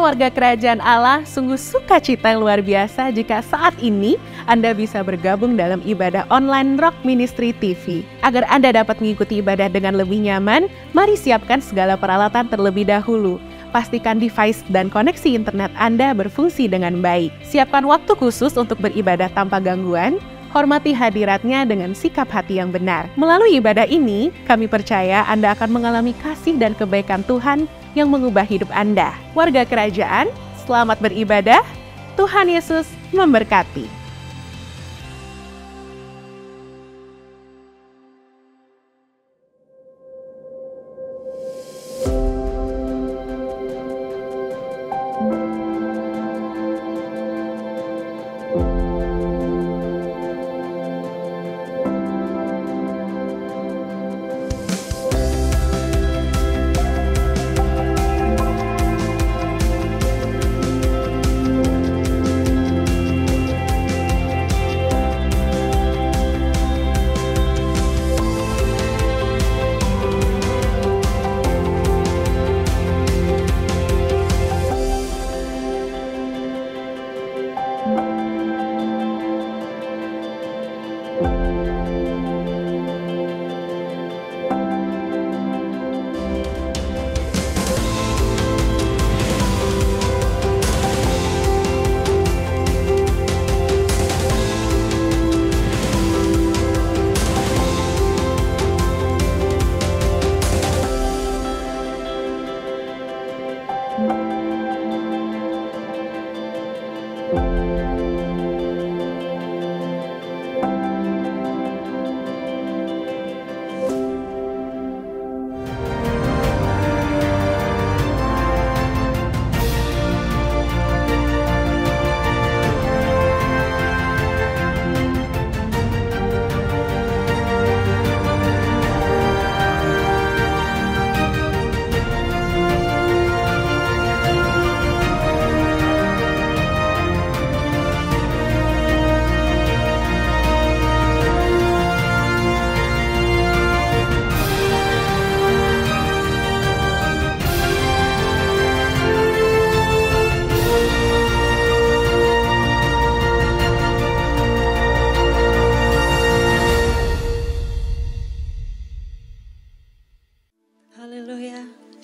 warga kerajaan Allah, sungguh sukacita yang luar biasa jika saat ini Anda bisa bergabung dalam ibadah online Rock Ministry TV. Agar Anda dapat mengikuti ibadah dengan lebih nyaman, mari siapkan segala peralatan terlebih dahulu. Pastikan device dan koneksi internet Anda berfungsi dengan baik. Siapkan waktu khusus untuk beribadah tanpa gangguan. Hormati hadiratnya dengan sikap hati yang benar. Melalui ibadah ini, kami percaya Anda akan mengalami kasih dan kebaikan Tuhan yang mengubah hidup Anda. Warga kerajaan, selamat beribadah. Tuhan Yesus memberkati.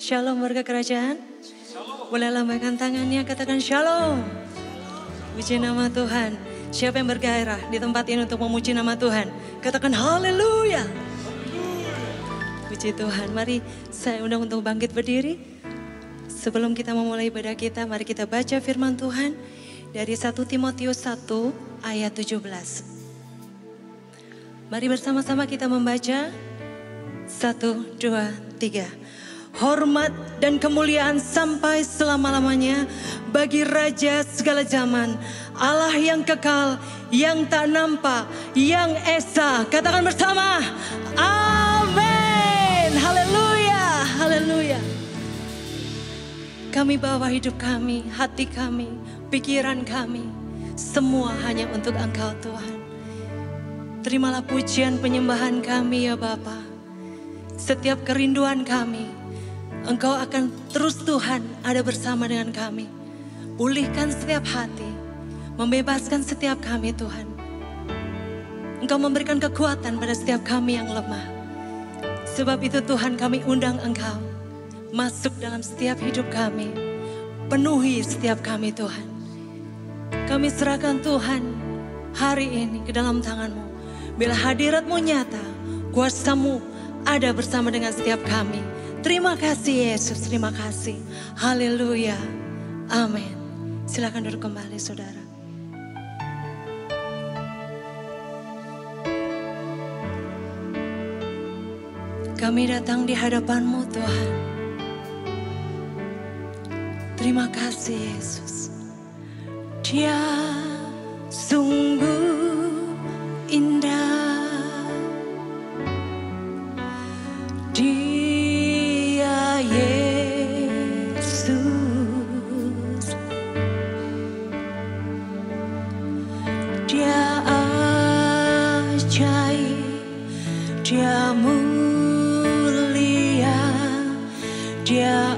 Shalom warga kerajaan. Boleh lambaikan tangannya, katakan shalom. Puji nama Tuhan. Siapa yang bergairah di tempat ini untuk memuji nama Tuhan? Katakan haleluya. Puji Tuhan. Mari saya undang untuk bangkit berdiri. Sebelum kita memulai ibadah kita, mari kita baca firman Tuhan dari 1 Timotius 1 ayat 17. Mari bersama-sama kita membaca. 1, 2, 3. Hormat dan kemuliaan sampai selama-lamanya bagi Raja segala zaman, Allah yang kekal, yang tak nampak, yang esa. Katakan bersama, amin. Haleluya, haleluya. Kami bawa hidup kami, hati kami, pikiran kami, semua hanya untuk Engkau Tuhan. Terimalah pujian penyembahan kami ya Bapa. Setiap kerinduan kami, Engkau akan terus Tuhan ada bersama dengan kami. Pulihkan setiap hati, membebaskan setiap kami Tuhan. Engkau memberikan kekuatan pada setiap kami yang lemah. Sebab itu Tuhan kami undang Engkau masuk dalam setiap hidup kami. Penuhi setiap kami Tuhan. Kami serahkan Tuhan hari ini ke dalam tangan-Mu. Bila hadirat-Mu nyata, kuasa-Mu ada bersama dengan setiap kami. Terima kasih Yesus, terima kasih. Haleluya. Amin. Silakan duduk kembali saudara. Kami datang di hadapan-Mu Tuhan. Terima kasih Yesus. Dia sungguh indah. Dia Yesus. Dia ajaib. Dia mulia. Dia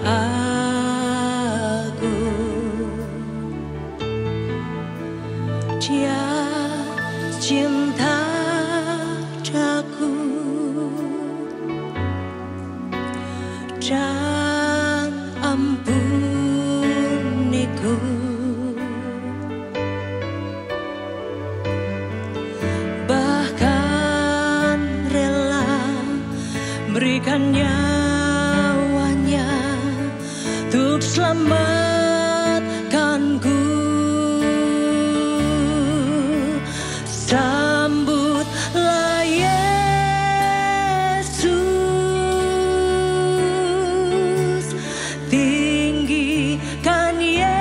agung. dan ampuniku. Bahkan rela berikan nyawanya untuk selamatkanku. Sambutlah Yesus, tinggikan Yesus,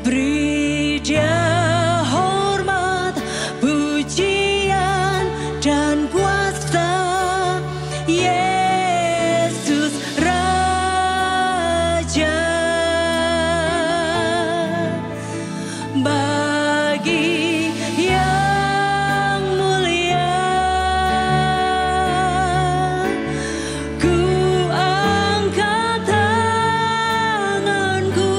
beri Dia hormat, pujian dan kuasa. Yesus Raja, bagi yang mulia ku angkat tanganku.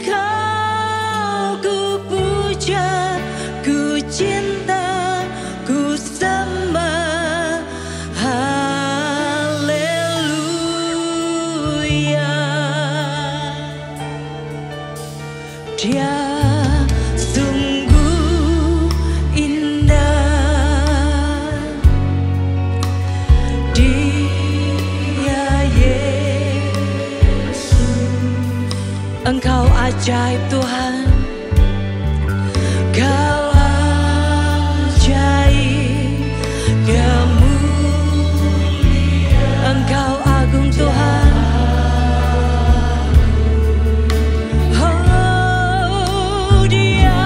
Kau ku puja, ku cinta, ku sembah. Haleluya. Dia sungguh indah, Dia Yesus. Engkau ajaib Tuhan, Kau ajaib, Kau mulia, Engkau agung Tuhan. Oh, Dia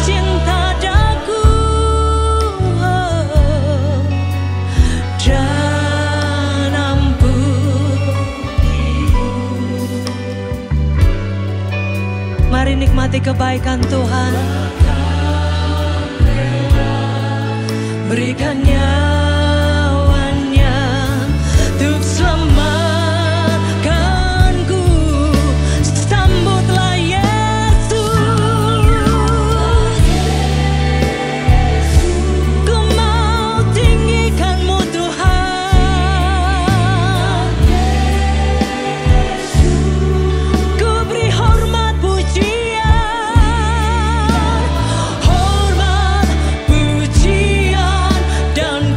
cinta daku, dan ampuniku. Mari nikmati kebaikan Tuhan. Berikan nyawanya untuk selamatkanku. Sambutlah Yesus, ku mau tinggikan-Mu Tuhan. Ku beri hormat, pujian, hormat, pujian dan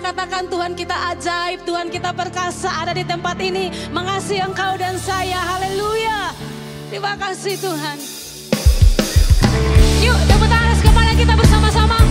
katakan Tuhan kita ajaib, Tuhan kita perkasa ada di tempat ini. Mengasihi Engkau dan saya, haleluya. Terima kasih Tuhan. Yuk tepuk tangan atas kepala kita bersama-sama.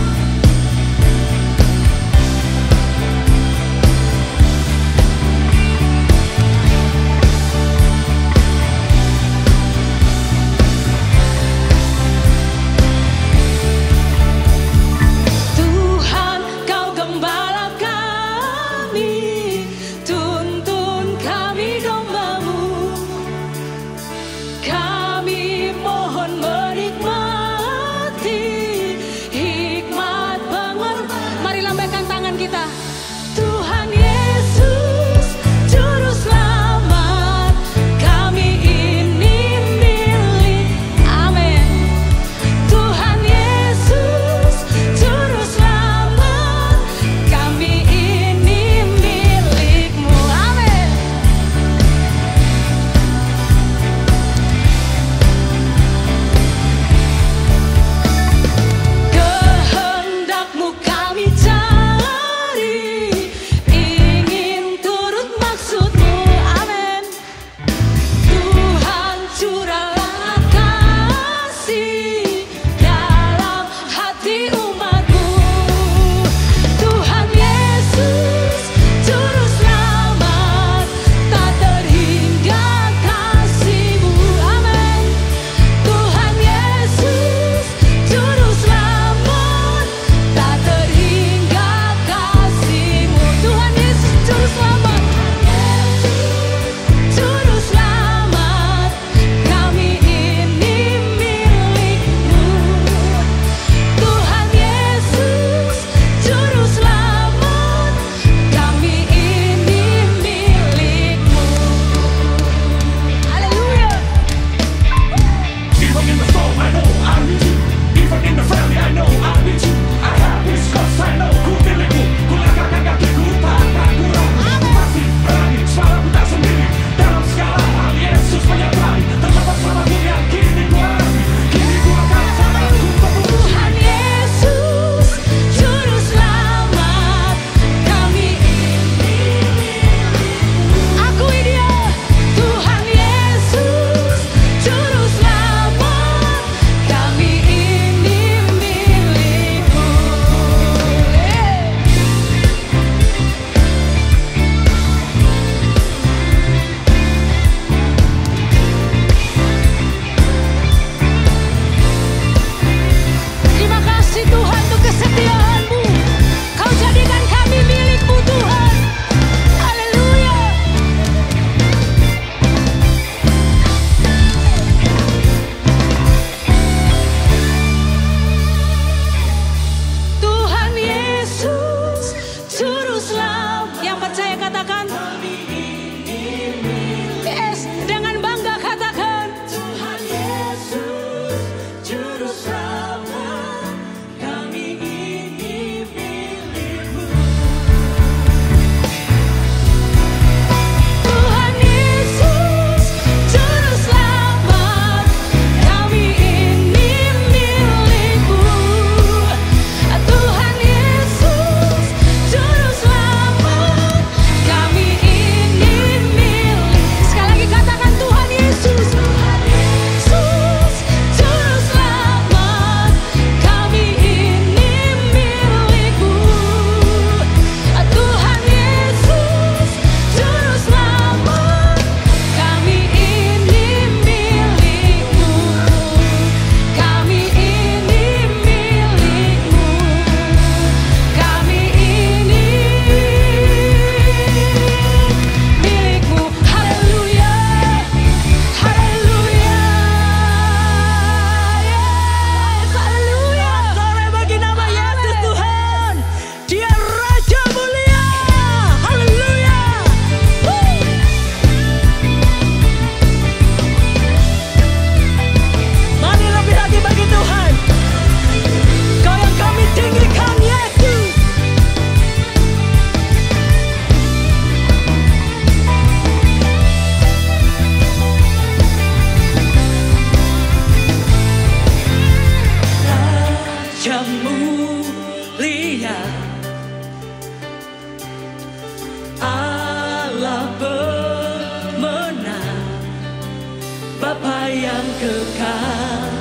yang kekal,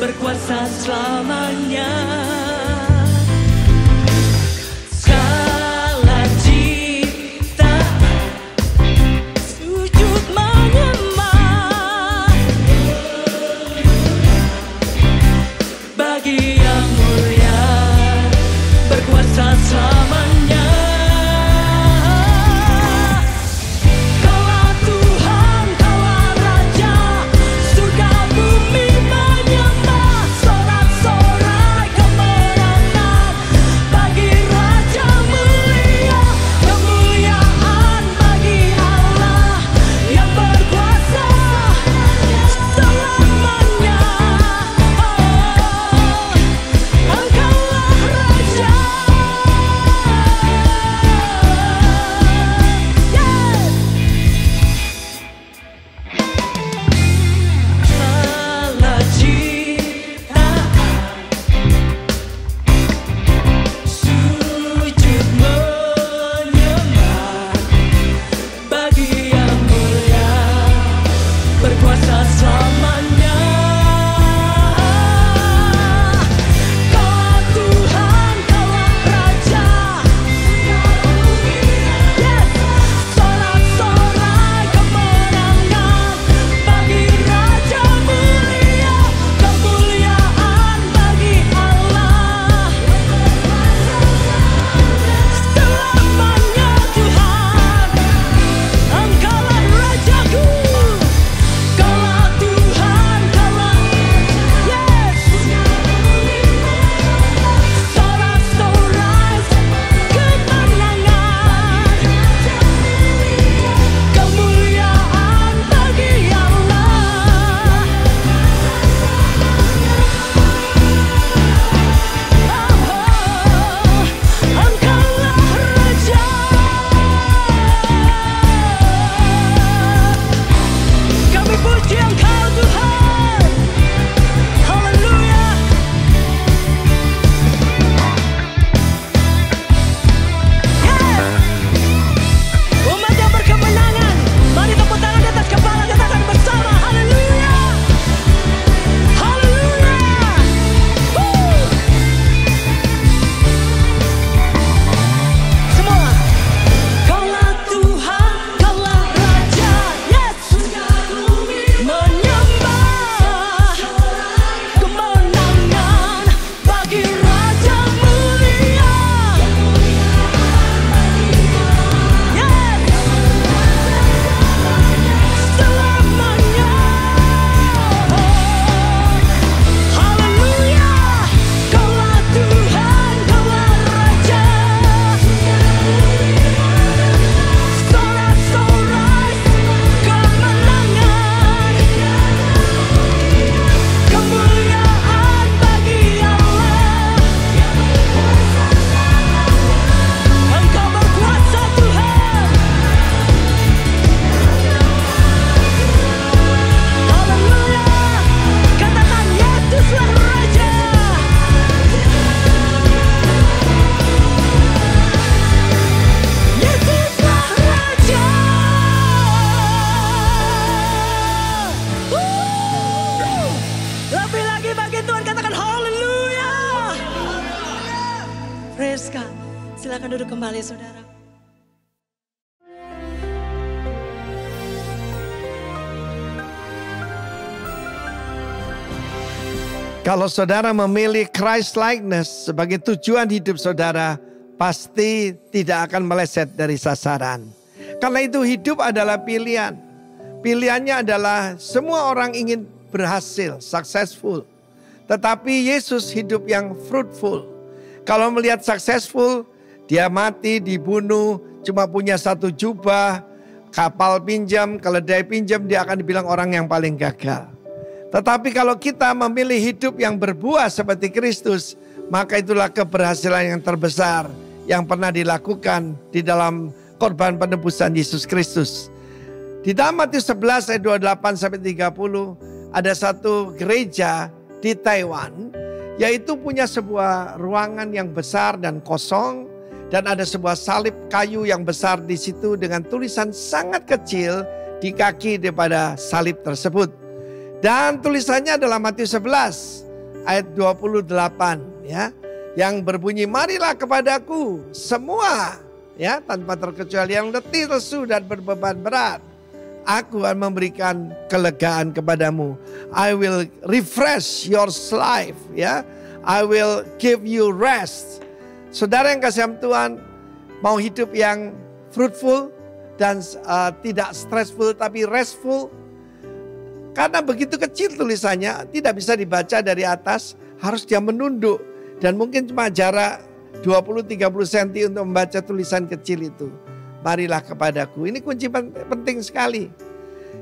berkuasa selamanya. Segala cipta sujud menyembah bagi yang mulia, berkuasa selamanya. Silakan duduk kembali, saudara. Kalau saudara memilih Christ likeness sebagai tujuan hidup saudara, pasti tidak akan meleset dari sasaran. Karena itu hidup adalah pilihan. Pilihannya adalah semua orang ingin berhasil, successful. Tetapi Yesus hidup yang fruitful. Kalau melihat successful, dia mati, dibunuh, cuma punya satu jubah, kapal pinjam, keledai pinjam, dia akan dibilang orang yang paling gagal. Tetapi kalau kita memilih hidup yang berbuah seperti Kristus, maka itulah keberhasilan yang terbesar yang pernah dilakukan di dalam korban penebusan Yesus Kristus. Di dalam Matius 11 ayat 28-30 ada satu gereja di Taiwan, yaitu punya sebuah ruangan yang besar dan kosong, dan ada sebuah salib kayu yang besar di situ dengan tulisan sangat kecil di kaki daripada salib tersebut. Dan tulisannya adalah Matius 11 ayat 28 ya. Yang berbunyi, marilah kepadaku semua ya, tanpa terkecuali yang letih, lesu dan berbeban berat. Aku akan memberikan kelegaan kepadamu. I will refresh your life ya. I will give you rest. Saudara yang kasih Tuhan, mau hidup yang fruitful dan tidak stressful tapi restful. Karena begitu kecil tulisannya, tidak bisa dibaca dari atas, harus dia menunduk. Dan mungkin cuma jarak 20-30 cm untuk membaca tulisan kecil itu. Marilah kepadaku. Ini kunci penting sekali.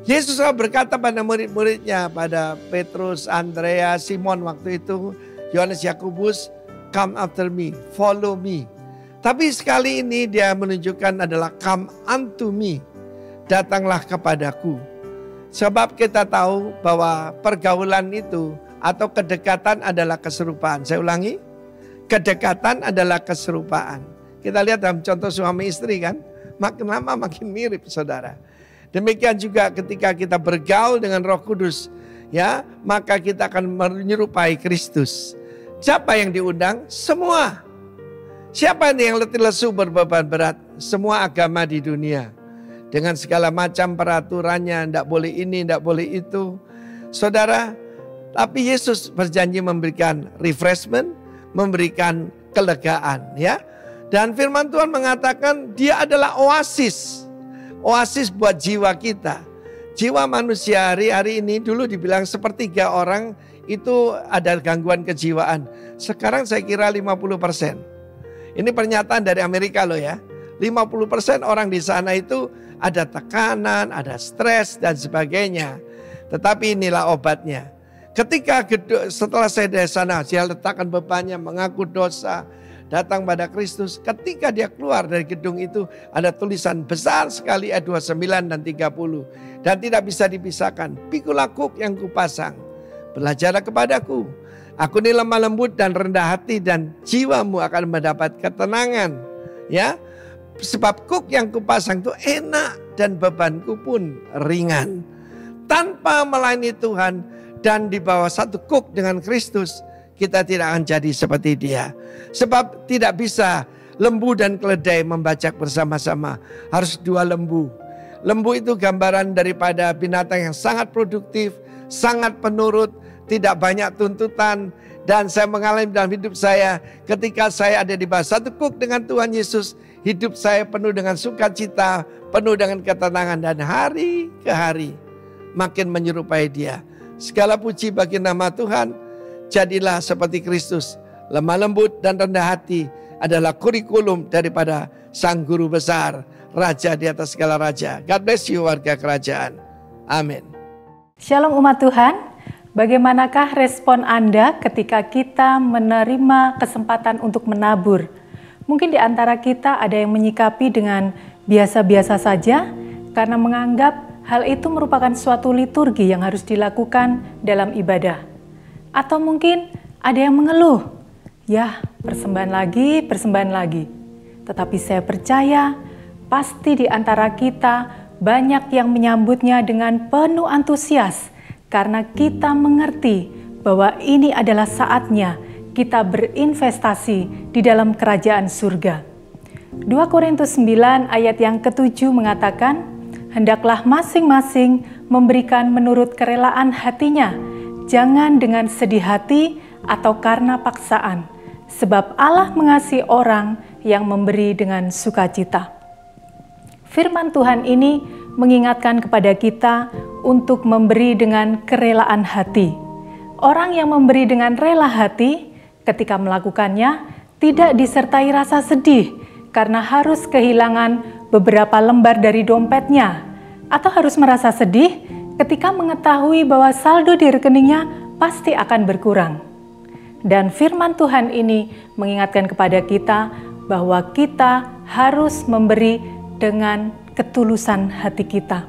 Yesus berkata pada murid-muridnya, pada Petrus, Andreas, Simon waktu itu, Yohanes, Yakobus, come after me, follow me. Tapi sekali ini dia menunjukkan adalah come unto me, datanglah kepadaku. Sebab kita tahu bahwa pergaulan itu atau kedekatan adalah keserupaan. Saya ulangi, kedekatan adalah keserupaan. Kita lihat dalam contoh suami istri kan, makin lama makin mirip saudara. Demikian juga ketika kita bergaul dengan Roh Kudus, ya, maka kita akan menyerupai Kristus. Siapa yang diundang? Semua. Siapa yang letih lesu berbeban berat? Semua agama di dunia. Dengan segala macam peraturannya, tidak boleh ini, tidak boleh itu. Saudara, tapi Yesus berjanji memberikan refreshment, memberikan kelegaan, ya. Dan firman Tuhan mengatakan dia adalah oasis. Oasis buat jiwa kita. Jiwa manusia hari ini dulu dibilang sepertiga orang itu ada gangguan kejiwaan. Sekarang saya kira 50%. Ini pernyataan dari Amerika loh ya. 50% orang di sana itu ada tekanan, ada stres dan sebagainya. Tetapi inilah obatnya. Ketika setelah saya dari sana, saya letakkan bebannya, mengaku dosa, datang pada Kristus. Ketika dia keluar dari gedung itu, ada tulisan besar sekali ayat 29 dan 30. Dan tidak bisa dipisahkan. Pikulah kuk yang kupasang. Belajarlah kepadaku. Aku ini lemah lembut dan rendah hati, dan jiwamu akan mendapat ketenangan. Ya, sebab kuk yang kupasang itu enak dan bebanku pun ringan. Tanpa melayani Tuhan dan di bawah satu kuk dengan Kristus, kita tidak akan jadi seperti dia. Sebab tidak bisa lembu dan keledai membajak bersama-sama. Harus dua lembu. Lembu itu gambaran daripada binatang yang sangat produktif, sangat penurut, tidak banyak tuntutan. Dan saya mengalami dalam hidup saya, ketika saya ada di bawah satu kuk dengan Tuhan Yesus, hidup saya penuh dengan sukacita, penuh dengan ketenangan, dan hari ke hari makin menyerupai dia. Segala puji bagi nama Tuhan. Jadilah seperti Kristus, lemah lembut dan rendah hati adalah kurikulum daripada Sang Guru Besar, Raja di atas segala raja. God bless you warga kerajaan. Amin. Shalom umat Tuhan. Bagaimanakah respon Anda ketika kita menerima kesempatan untuk menabur? Mungkin di antara kita ada yang menyikapi dengan biasa-biasa saja karena menganggap hal itu merupakan suatu liturgi yang harus dilakukan dalam ibadah. Atau mungkin ada yang mengeluh, ya persembahan lagi. Tetapi saya percaya pasti di antara kita banyak yang menyambutnya dengan penuh antusias. Karena kita mengerti bahwa ini adalah saatnya kita berinvestasi di dalam kerajaan surga. 2 Korintus 9 ayat yang ke-7 mengatakan, hendaklah masing-masing memberikan menurut kerelaan hatinya, jangan dengan sedih hati atau karena paksaan, sebab Allah mengasihi orang yang memberi dengan sukacita. Firman Tuhan ini mengingatkan kepada kita untuk memberi dengan kerelaan hati. Orang yang memberi dengan rela hati, ketika melakukannya, tidak disertai rasa sedih karena harus kehilangan beberapa lembar dari dompetnya, atau harus merasa sedih ketika mengetahui bahwa saldo di rekeningnya pasti akan berkurang. Dan firman Tuhan ini mengingatkan kepada kita bahwa kita harus memberi dengan ketulusan hati kita.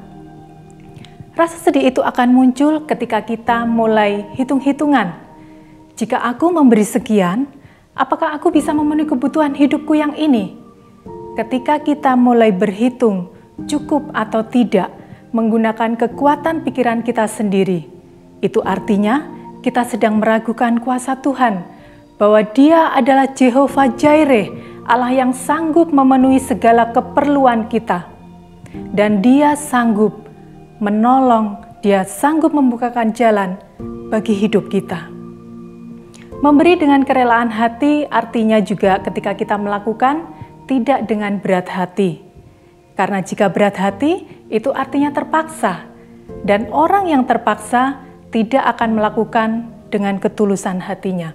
Rasa sedih itu akan muncul ketika kita mulai hitung-hitungan. Jika aku memberi sekian, apakah aku bisa memenuhi kebutuhan hidupku yang ini? Ketika kita mulai berhitung cukup atau tidak, menggunakan kekuatan pikiran kita sendiri, Itu artinya kita sedang meragukan kuasa Tuhan, bahwa Dia adalah Jehovah Jireh, Allah yang sanggup memenuhi segala keperluan kita. Dan Dia sanggup menolong, Dia sanggup membukakan jalan bagi hidup kita. Memberi dengan kerelaan hati artinya juga ketika kita melakukan tidak dengan berat hati. Karena jika berat hati itu artinya terpaksa. Dan orang yang terpaksa tidak akan melakukan dengan ketulusan hatinya.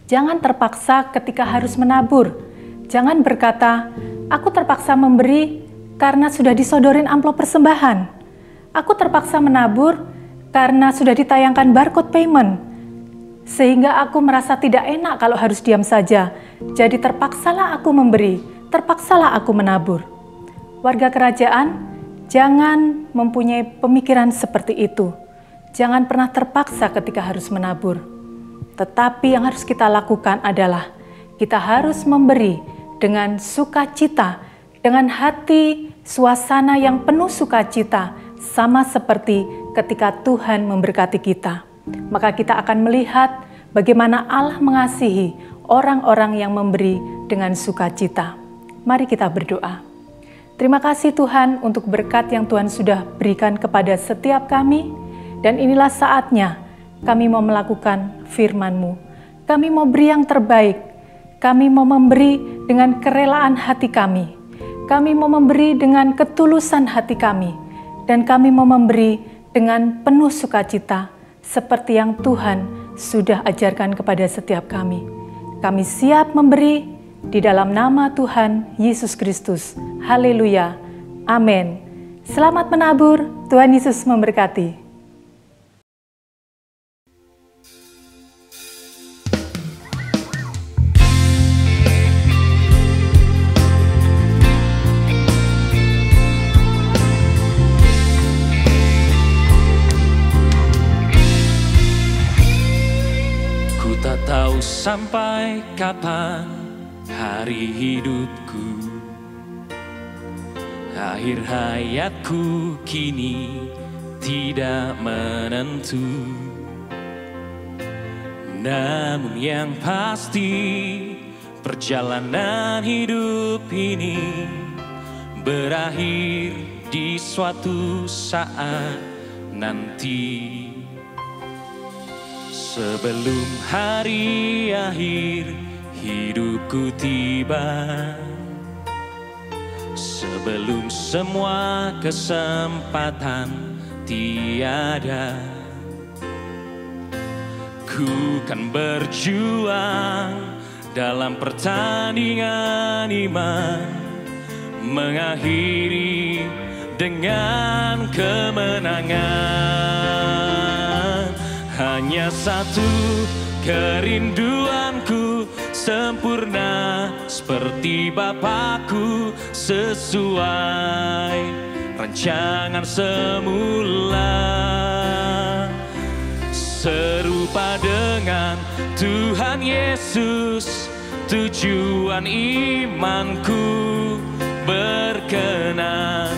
Jangan terpaksa ketika harus menabur. Jangan berkata, aku terpaksa memberi karena sudah disodorin amplop persembahan. Aku terpaksa menabur karena sudah ditayangkan barcode payment. Sehingga aku merasa tidak enak kalau harus diam saja. Jadi terpaksalah aku memberi, terpaksalah aku menabur. Warga kerajaan, jangan mempunyai pemikiran seperti itu. Jangan pernah terpaksa ketika harus menabur. Tetapi yang harus kita lakukan adalah kita harus memberi dengan sukacita, dengan hati suasana yang penuh sukacita, sama seperti ketika Tuhan memberkati kita. Maka kita akan melihat bagaimana Allah mengasihi orang-orang yang memberi dengan sukacita. Mari kita berdoa. Terima kasih Tuhan untuk berkat yang Tuhan sudah berikan kepada setiap kami. Dan inilah saatnya kami mau melakukan firman-Mu. Kami mau beri yang terbaik. Kami mau memberi dengan kerelaan hati kami. Kami mau memberi dengan ketulusan hati kami. Dan kami mau memberi dengan penuh sukacita seperti yang Tuhan sudah ajarkan kepada setiap kami. Kami siap memberi di dalam nama Tuhan Yesus Kristus. Haleluya. Amin. Selamat menabur. Tuhan Yesus memberkati. Tahu sampai kapan hari hidupku, akhir hayatku kini tidak menentu. Namun yang pasti perjalanan hidup ini berakhir di suatu saat nanti. Sebelum hari akhir hidupku tiba, sebelum semua kesempatan tiada, ku kan berjuang dalam pertandingan iman, mengakhiri dengan kemenangan. Hanya satu kerinduanku, sempurna seperti Bapakku, sesuai rancangan semula, serupa dengan Tuhan Yesus. Tujuan imanku berkenan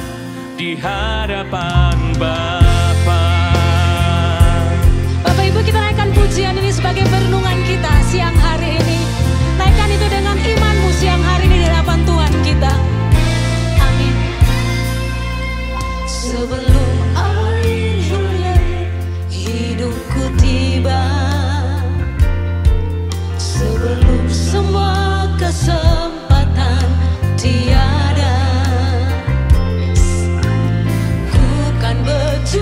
di hadapan Bapa. Bapak Ibu, kita naikkan pujian ini sebagai perenungan kita siang hari ini. Naikkan itu dengan imanmu siang hari ini di hadapan Tuhan kita. Amin. Sebelum akhir hidupku tiba, sebelum semua kesempatan tiada, ku kan berjuang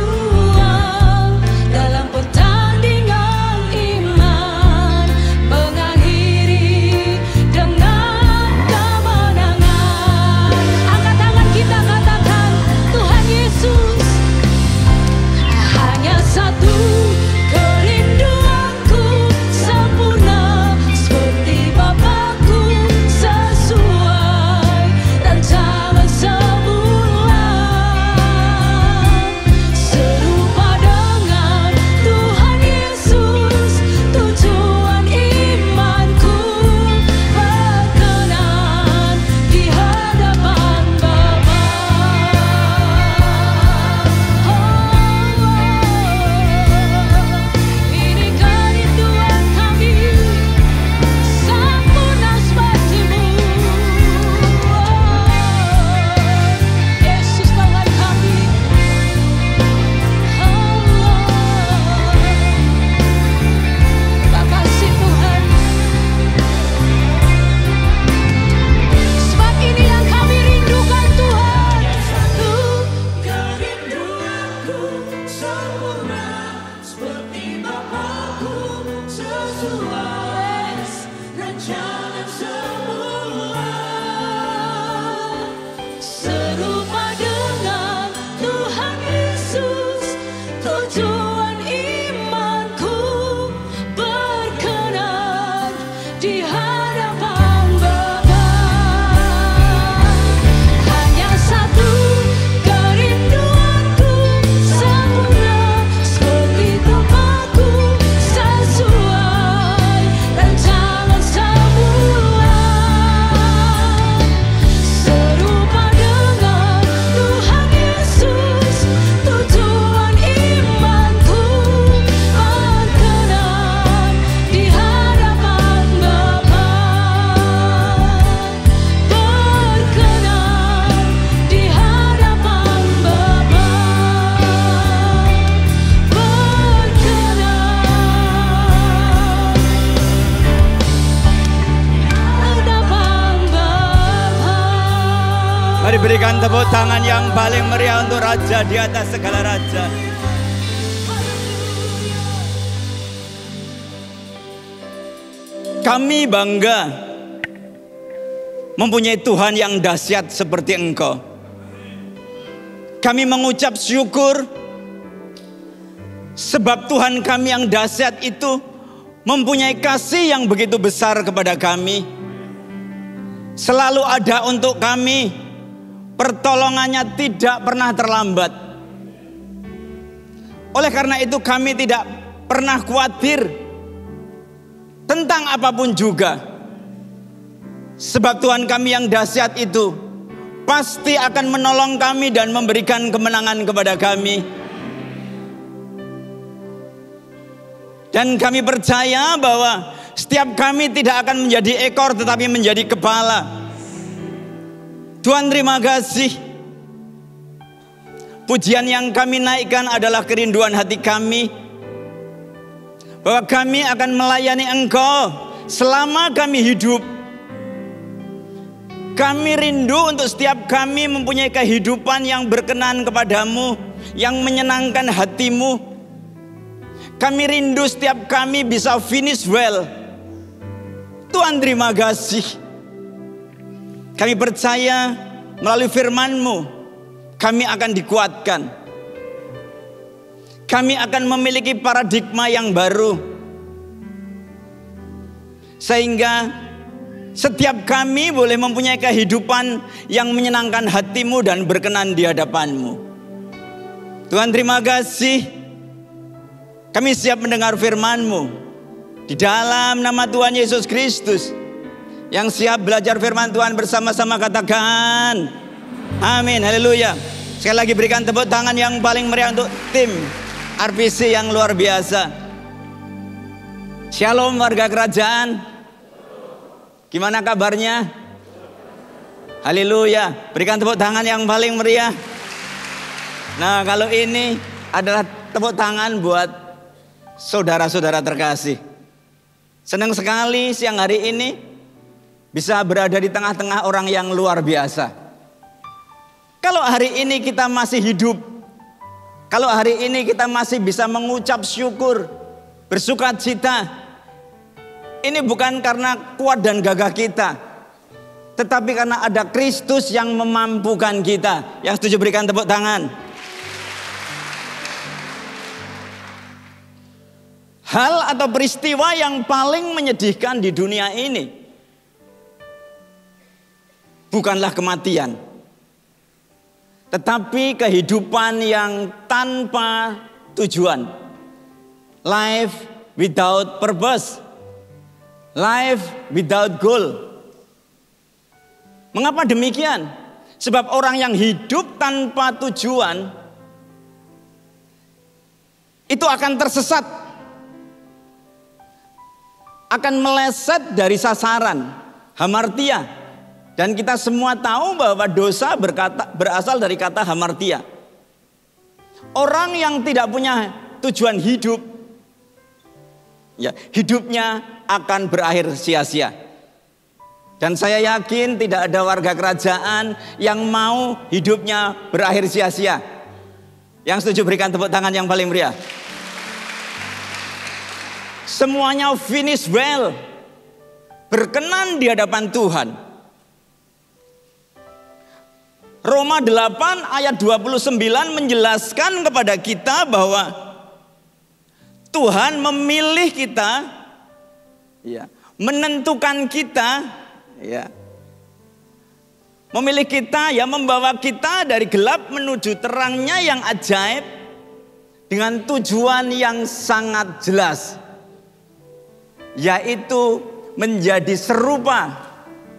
Mari berikan tepuk tangan yang paling meriah untuk Raja di atas segala raja. Kami bangga mempunyai Tuhan yang dahsyat seperti Engkau. Kami mengucap syukur sebab Tuhan kami yang dahsyat itu mempunyai kasih yang begitu besar kepada kami. Selalu ada untuk kami, pertolongannya tidak pernah terlambat. Oleh karena itu kami tidak pernah khawatir tentang apapun juga. Sebab Tuhan kami yang dahsyat itu pasti akan menolong kami dan memberikan kemenangan kepada kami. Dan kami percaya bahwa setiap kami tidak akan menjadi ekor tetapi menjadi kepala. Tuhan terima kasih. Pujian yang kami naikkan adalah kerinduan hati kami, bahwa kami akan melayani Engkau selama kami hidup. Kami rindu untuk setiap kami mempunyai kehidupan yang berkenan kepadamu, yang menyenangkan hatimu. Kami rindu setiap kami bisa finish well. Tuhan terima kasih. Kami percaya melalui firman-Mu kami akan dikuatkan. Kami akan memiliki paradigma yang baru, sehingga setiap kami boleh mempunyai kehidupan yang menyenangkan hati-Mu dan berkenan di hadapan-Mu. Tuhan terima kasih. Kami siap mendengar firman-Mu di dalam nama Tuhan Yesus Kristus. Yang siap belajar firman Tuhan bersama-sama katakan amin, haleluya. Sekali lagi berikan tepuk tangan yang paling meriah untuk tim RPC yang luar biasa. Shalom warga kerajaan. Gimana kabarnya? Haleluya. Berikan tepuk tangan yang paling meriah. Nah, kalau ini adalah tepuk tangan buat saudara-saudara terkasih. Senang sekali siang hari ini bisa berada di tengah-tengah orang yang luar biasa. Kalau hari ini kita masih hidup, kalau hari ini kita masih bisa mengucap syukur, bersuka cita, ini bukan karena kuat dan gagah kita, tetapi karena ada Kristus yang memampukan kita. Yang setuju berikan tepuk tangan. Hal atau peristiwa yang paling menyedihkan di dunia ini bukanlah kematian, tetapi kehidupan yang tanpa tujuan. Life without purpose. Life without goal. Mengapa demikian? Sebab orang yang hidup tanpa tujuan itu akan tersesat, akan meleset dari sasaran, hamartia. Dan kita semua tahu bahwa dosa berasal dari kata hamartia. Orang yang tidak punya tujuan hidup, ya, hidupnya akan berakhir sia-sia. Dan saya yakin tidak ada warga kerajaan yang mau hidupnya berakhir sia-sia. Yang setuju berikan tepuk tangan yang paling meriah. Semuanya finish well, berkenan di hadapan Tuhan. Roma 8 ayat 29 menjelaskan kepada kita bahwa Tuhan memilih kita, ya, menentukan kita, ya, memilih kita, ya, membawa kita dari gelap menuju terangnya yang ajaib dengan tujuan yang sangat jelas, yaitu menjadi serupa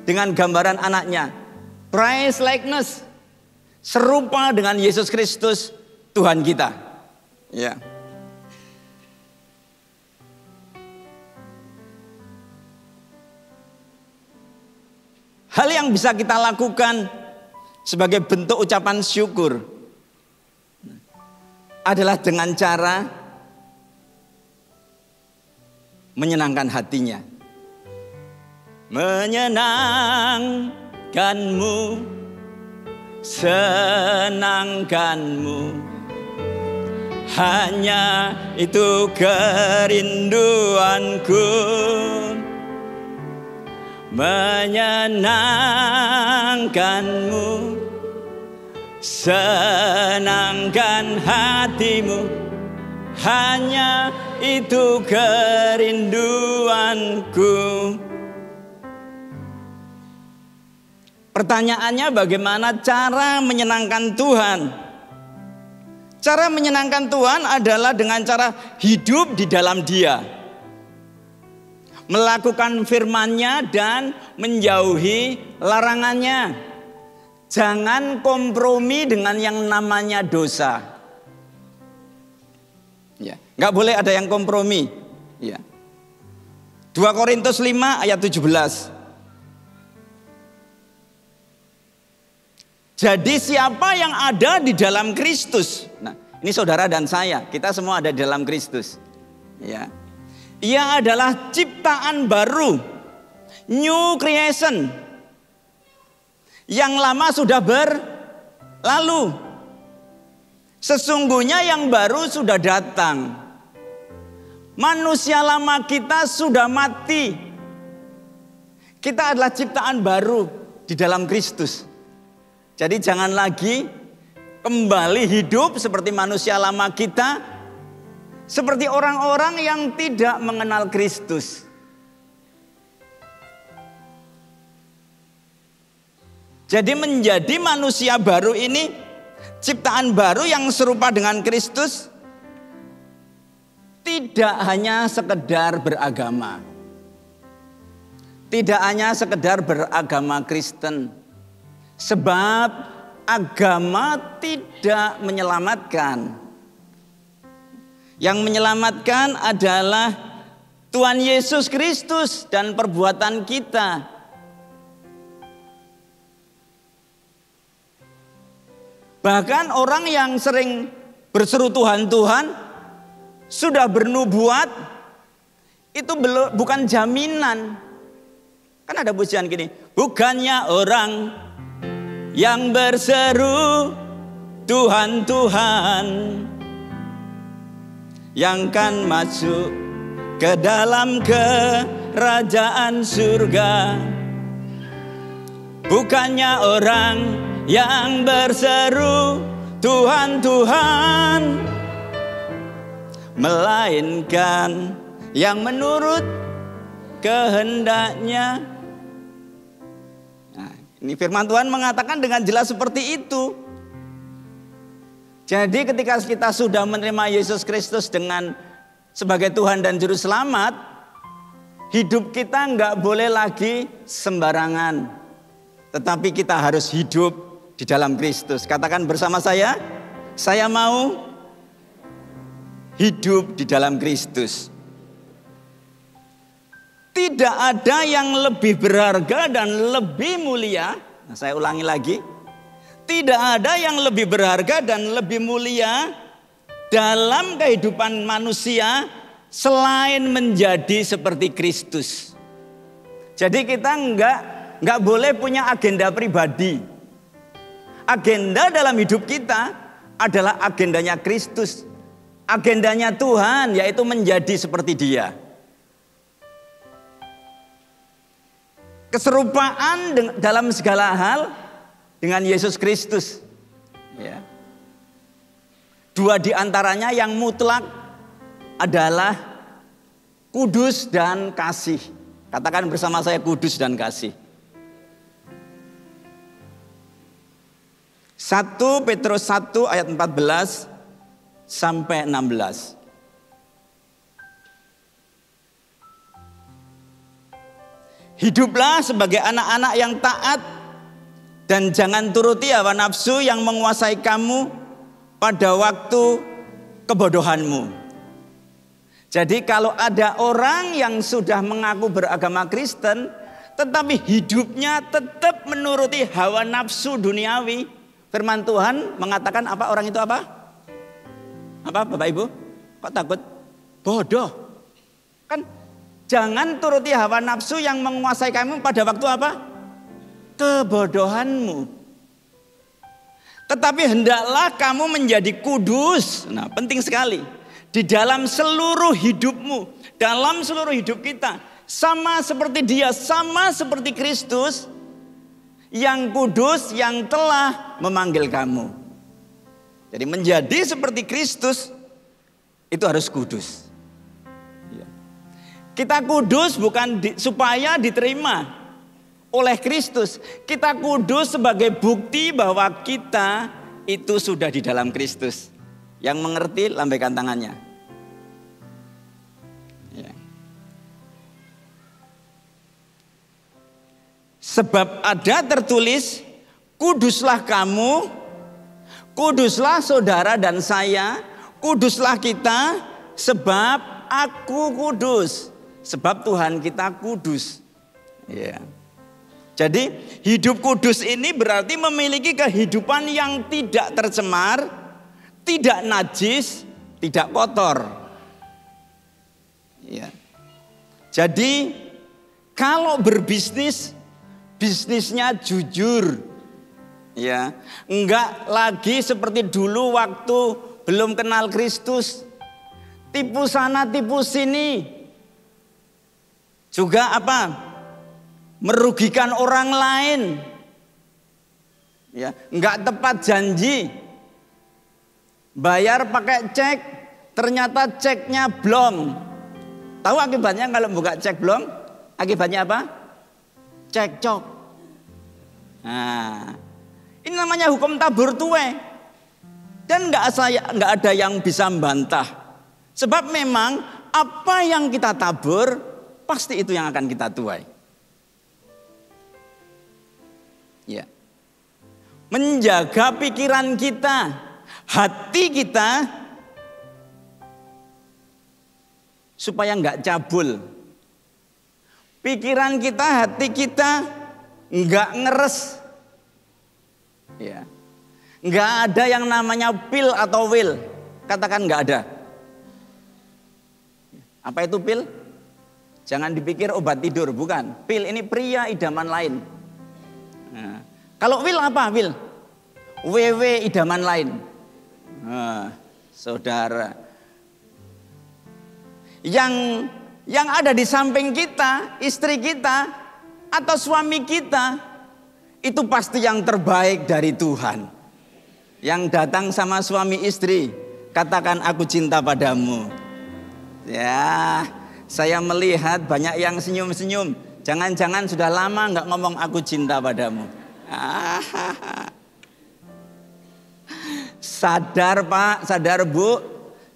dengan gambaran anaknya, Christ likeness, serupa dengan Yesus Kristus Tuhan kita. Ya. Hal yang bisa kita lakukan sebagai bentuk ucapan syukur adalah dengan cara menyenangkan hatinya. Menyenangkanmu senangkanmu. Hanya itu kerinduanku, menyenangkanmu, senangkan hatimu. Hanya itu kerinduanku. Pertanyaannya, bagaimana cara menyenangkan Tuhan? Cara menyenangkan Tuhan adalah dengan cara hidup di dalam Dia, melakukan firman-Nya dan menjauhi larangannya. Jangan kompromi dengan yang namanya dosa. Ya, nggak boleh ada yang kompromi. Ya. 2 Korintus 5 ayat 17. Jadi siapa yang ada di dalam Kristus? Nah, ini saudara dan saya, kita semua ada di dalam Kristus. Ya. Ia adalah ciptaan baru, new creation. Yang lama sudah berlalu. Sesungguhnya yang baru sudah datang. Manusia lama kita sudah mati. Kita adalah ciptaan baru di dalam Kristus. Jadi jangan lagi kembali hidup seperti manusia lama kita, seperti orang-orang yang tidak mengenal Kristus. Jadi menjadi manusia baru ini, ciptaan baru yang serupa dengan Kristus, tidak hanya sekedar beragama. Tidak hanya sekedar beragama Kristen. Sebab agama tidak menyelamatkan. Yang menyelamatkan adalah Tuhan Yesus Kristus dan perbuatan kita. Bahkan orang yang sering berseru Tuhan, Tuhan, sudah bernubuat, itu bukan jaminan. Kan ada pujian gini, bukannya orang yang berseru Tuhan, Tuhan, yang kan masuk ke dalam kerajaan surga. Bukannya orang yang berseru Tuhan, Tuhan, melainkan yang menurut kehendaknya. Nah, ini firman Tuhan mengatakan dengan jelas seperti itu. Jadi ketika kita sudah menerima Yesus Kristus dengan sebagai Tuhan dan Juru Selamat, hidup kita nggak boleh lagi sembarangan, tetapi kita harus hidup di dalam Kristus. Katakan bersama saya mau hidup di dalam Kristus. Tidak ada yang lebih berharga dan lebih mulia. Nah, saya ulangi lagi. Tidak ada yang lebih berharga dan lebih mulia dalam kehidupan manusia selain menjadi seperti Kristus. Jadi kita nggak boleh punya agenda pribadi. Agenda dalam hidup kita adalah agendanya Kristus. Agendanya Tuhan, yaitu menjadi seperti Dia. Keserupaan dalam segala hal dengan Yesus Kristus. Ya. Dua di antaranya yang mutlak adalah kudus dan kasih. Katakan bersama saya, kudus dan kasih. 1 Petrus 1 ayat 14 sampai 16. Hiduplah sebagai anak-anak yang taat dan jangan turuti hawa nafsu yang menguasai kamu pada waktu kebodohanmu. Jadi kalau ada orang yang sudah mengaku beragama Kristen tetapi hidupnya tetap menuruti hawa nafsu duniawi, firman Tuhan mengatakan apa orang itu apa? Apa Bapak Ibu? Kok takut? Bodoh. Kan jangan turuti hawa nafsu yang menguasai kamu pada waktu apa? Kebodohanmu. Tetapi hendaklah kamu menjadi kudus. Nah, penting sekali. Di dalam seluruh hidupmu, dalam seluruh hidup kita, sama seperti Dia, sama seperti Kristus yang kudus, yang telah memanggil kamu. Jadi menjadi seperti Kristus itu harus kudus. Kita kudus bukan supaya diterima oleh Kristus. Kita kudus sebagai bukti bahwa kita itu sudah di dalam Kristus. Yang mengerti lambaikan tangannya. Ya. Sebab ada tertulis, kuduslah kamu, kuduslah saudara dan saya, kuduslah kita, sebab aku kudus. Sebab Tuhan kita kudus. Ya. Jadi hidup kudus ini berarti memiliki kehidupan yang tidak tercemar, tidak najis, tidak kotor. Ya. Jadi kalau berbisnis, bisnisnya jujur. Ya, enggak lagi seperti dulu waktu belum kenal Kristus. Tipu sana, tipu sini. Juga apa? Merugikan orang lain, ya, enggak tepat janji, bayar pakai cek, ternyata ceknya blong. Tahu akibatnya kalau buka cek blong? Akibatnya apa? Cekcok. Nah, ini namanya hukum tabur tuai, dan enggak ada yang bisa membantah. Sebab memang apa yang kita tabur pasti itu yang akan kita tuai. Ya. Menjaga pikiran kita, hati kita supaya enggak cabul. Pikiran kita, hati kita enggak ngeres. Ya. Enggak ada yang namanya pil atau will. Katakan enggak ada. Apa itu pil? Jangan dipikir obat tidur, bukan. Pil ini pria idaman lain. Nah, kalau will apa will? WW idaman lain. Nah, saudara, yang ada di samping kita, istri kita atau suami kita, itu pasti yang terbaik dari Tuhan. Yang datang sama suami istri, katakan aku cinta padamu. Ya, saya melihat banyak yang senyum-senyum. Jangan-jangan sudah lama nggak ngomong aku cinta padamu. Sadar Pak, sadar Bu,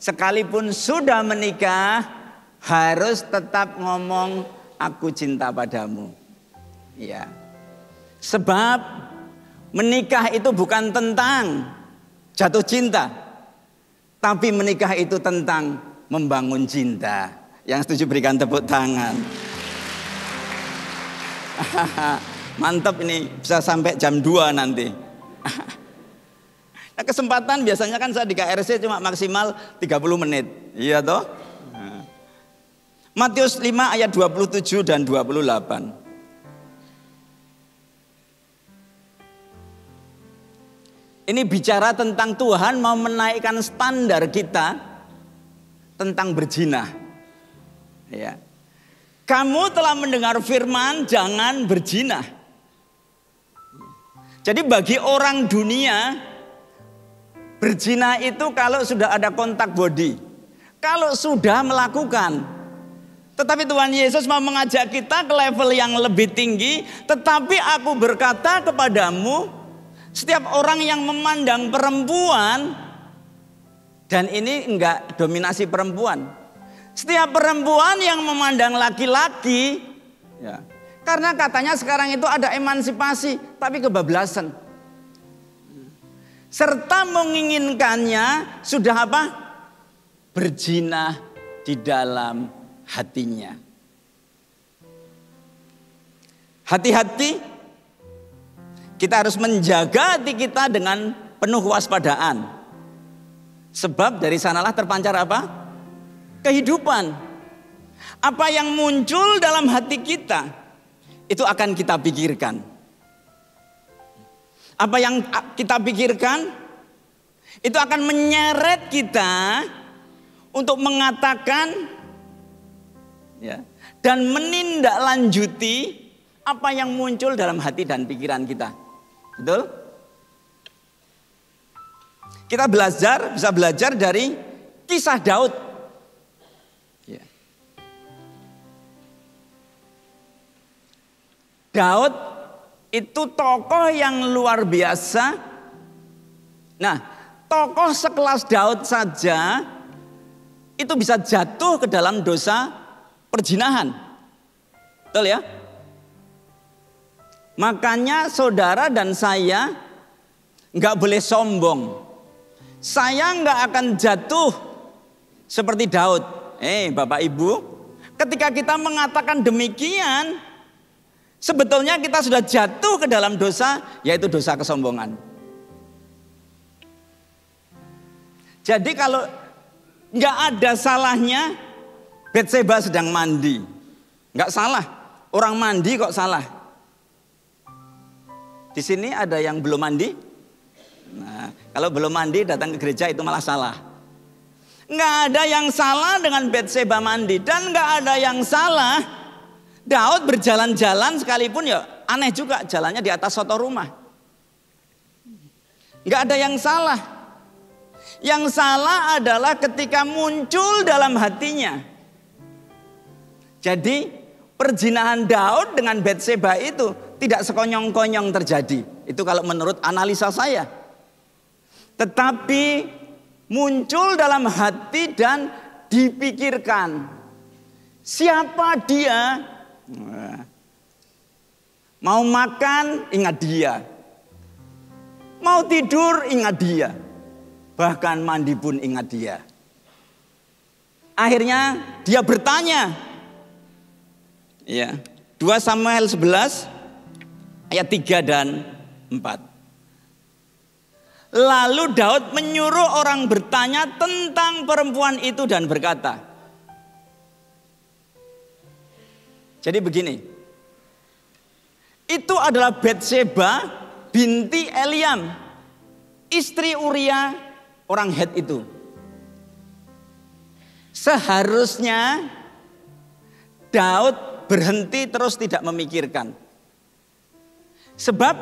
sekalipun sudah menikah harus tetap ngomong aku cinta padamu. Ya. Sebab menikah itu bukan tentang jatuh cinta, tapi menikah itu tentang membangun cinta. Yang setuju berikan tepuk tangan. Mantap ini, bisa sampai jam 2 nanti. Nah, kesempatan biasanya kan saya di KRC cuma maksimal 30 menit. Iya toh? Matius 5 ayat 27 dan 28. Ini bicara tentang Tuhan mau menaikkan standar kita tentang berzina. Ya. Kamu telah mendengar firman jangan berzina. Jadi bagi orang dunia, berzina itu kalau sudah ada kontak body, kalau sudah melakukan. Tetapi Tuhan Yesus mau mengajak kita ke level yang lebih tinggi. Tetapi aku berkata kepadamu, setiap orang yang memandang perempuan, dan ini enggak dominasi perempuan, setiap perempuan yang memandang laki-laki, ya, karena katanya sekarang itu ada emansipasi, tapi kebablasan. Serta menginginkannya sudah apa? Berzina di dalam hatinya. Hati-hati, kita harus menjaga hati kita dengan penuh kewaspadaan. Sebab dari sanalah terpancar apa? Kehidupan. Apa yang muncul dalam hati kita, itu akan kita pikirkan. Apa yang kita pikirkan itu akan menyeret kita untuk mengatakan ya, dan menindaklanjuti apa yang muncul dalam hati dan pikiran kita. Betul? Kita bisa belajar dari kisah Daud. Ya. Daud itu tokoh yang luar biasa. Nah, tokoh sekelas Daud saja itu bisa jatuh ke dalam dosa perzinahan. Betul ya? Makanya saudara dan saya nggak boleh sombong. Saya nggak akan jatuh seperti Daud. Bapak Ibu, ketika kita mengatakan demikian, sebetulnya kita sudah jatuh ke dalam dosa, yaitu dosa kesombongan. Jadi kalau nggak ada salahnya Batseba sedang mandi, nggak salah. Orang mandi kok salah? Di sini ada yang belum mandi? Nah, kalau belum mandi datang ke gereja itu malah salah. Nggak ada yang salah dengan Batseba mandi, dan nggak ada yang salah Daud berjalan-jalan sekalipun ya aneh juga jalannya di atas soto rumah. Nggak ada yang salah. Yang salah adalah ketika muncul dalam hatinya. Jadi perzinahan Daud dengan Batseba itu tidak sekonyong-konyong terjadi. Itu kalau menurut analisa saya. Tetapi muncul dalam hati dan dipikirkan. Siapa dia? Mau makan, ingat dia. Mau tidur, ingat dia. Bahkan mandi pun ingat dia. Akhirnya dia bertanya. Ya, 2 Samuel 11 ayat 3 dan 4. Lalu Daud menyuruh orang bertanya tentang perempuan itu dan berkata. Jadi begini. Itu adalah Batseba binti Eliam, istri Uria orang Het itu. Seharusnya Daud berhenti terus tidak memikirkan. Sebab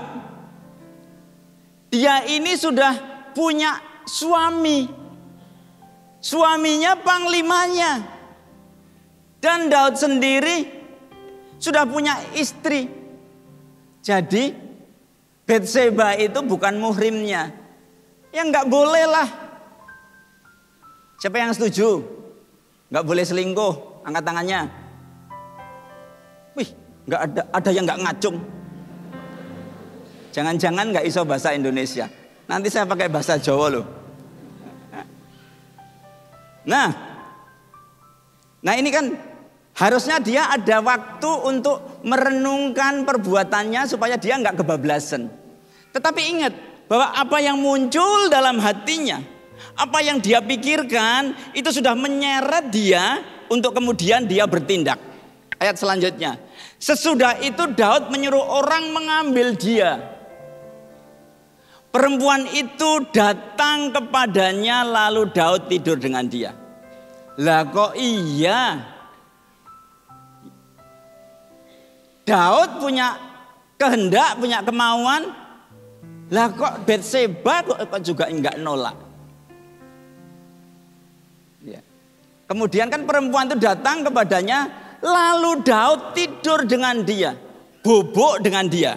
dia ini sudah punya suami. Suaminya panglimanya. Dan Daud sendiri sudah punya istri. Jadi Batseba itu bukan muhrimnya. Ya nggak boleh lah. Siapa yang setuju? Nggak boleh selingkuh. Angkat tangannya. Wih, nggak ada yang nggak ngacung. Jangan-jangan nggak iso bahasa Indonesia. Nanti saya pakai bahasa Jawa loh. Nah ini kan harusnya dia ada waktu untuk merenungkan perbuatannya supaya dia nggak kebablasan. Tetapi ingat bahwa apa yang muncul dalam hatinya, apa yang dia pikirkan itu sudah menyeret dia untuk kemudian dia bertindak. Ayat selanjutnya. Sesudah itu Daud menyuruh orang mengambil dia. Perempuan itu datang kepadanya lalu Daud tidur dengan dia. Lah kok iya? Daud punya kehendak, punya kemauan. Lah kok Batseba kok juga enggak nolak. Ya. Kemudian kan perempuan itu datang kepadanya. Lalu Daud tidur dengan dia, bobok dengan dia.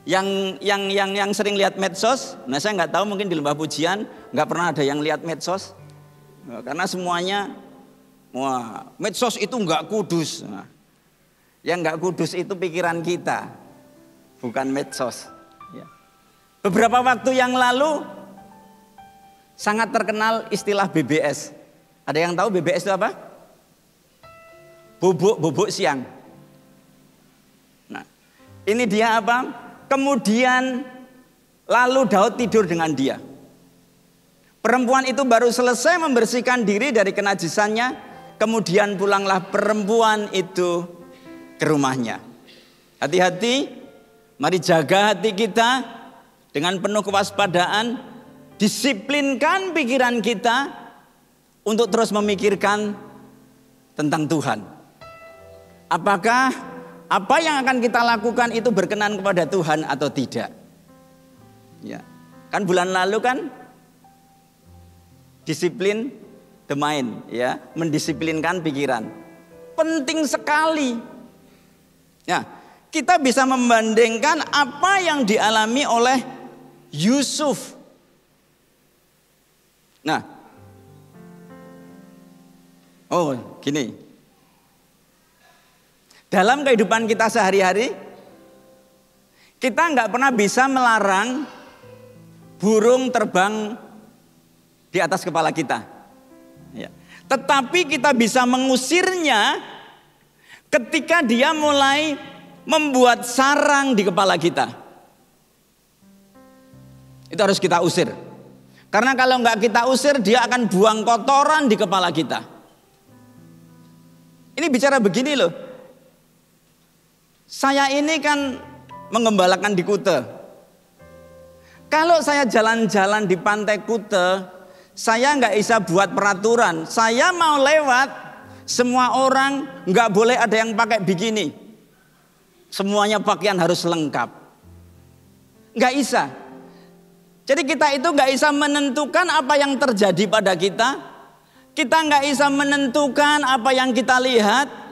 Yang sering lihat medsos, nah saya nggak tahu mungkin di Lembah Pujian nggak pernah ada yang lihat medsos, karena semuanya, wah medsos itu nggak kudus. Nah, yang nggak kudus itu pikiran kita, bukan medsos. Ya. Beberapa waktu yang lalu sangat terkenal istilah BBS. Ada yang tahu BBS itu apa? Bubuk siang. Nah, ini dia apa? Kemudian lalu Daud tidur dengan dia. Perempuan itu baru selesai membersihkan diri dari kenajisannya, kemudian pulanglah perempuan itu ke rumahnya. Hati-hati, Mari jaga hati kita dengan penuh kewaspadaan, disiplinkan pikiran kita untuk terus memikirkan tentang Tuhan. Apakah apa yang akan kita lakukan itu berkenan kepada Tuhan atau tidak? Ya, kan bulan lalu kan disiplin the mind, ya, mendisiplinkan pikiran. Penting sekali. Ya, kita bisa membandingkan apa yang dialami oleh Yusuf. Nah, gini. Dalam kehidupan kita sehari-hari, kita nggak pernah bisa melarang burung terbang di atas kepala kita. Ya. Tetapi kita bisa mengusirnya ketika dia mulai membuat sarang di kepala kita. Itu harus kita usir. Karena kalau nggak kita usir, dia akan buang kotoran di kepala kita. Ini bicara begini loh. Saya ini kan mengembalakan di Kute. Kalau saya jalan-jalan di pantai Kute, saya nggak bisa buat peraturan. Saya mau lewat, semua orang nggak boleh ada yang pakai bikini. Semuanya pakaian harus lengkap. Nggak bisa. Jadi kita itu nggak bisa menentukan apa yang terjadi pada kita. Kita nggak bisa menentukan apa yang kita lihat.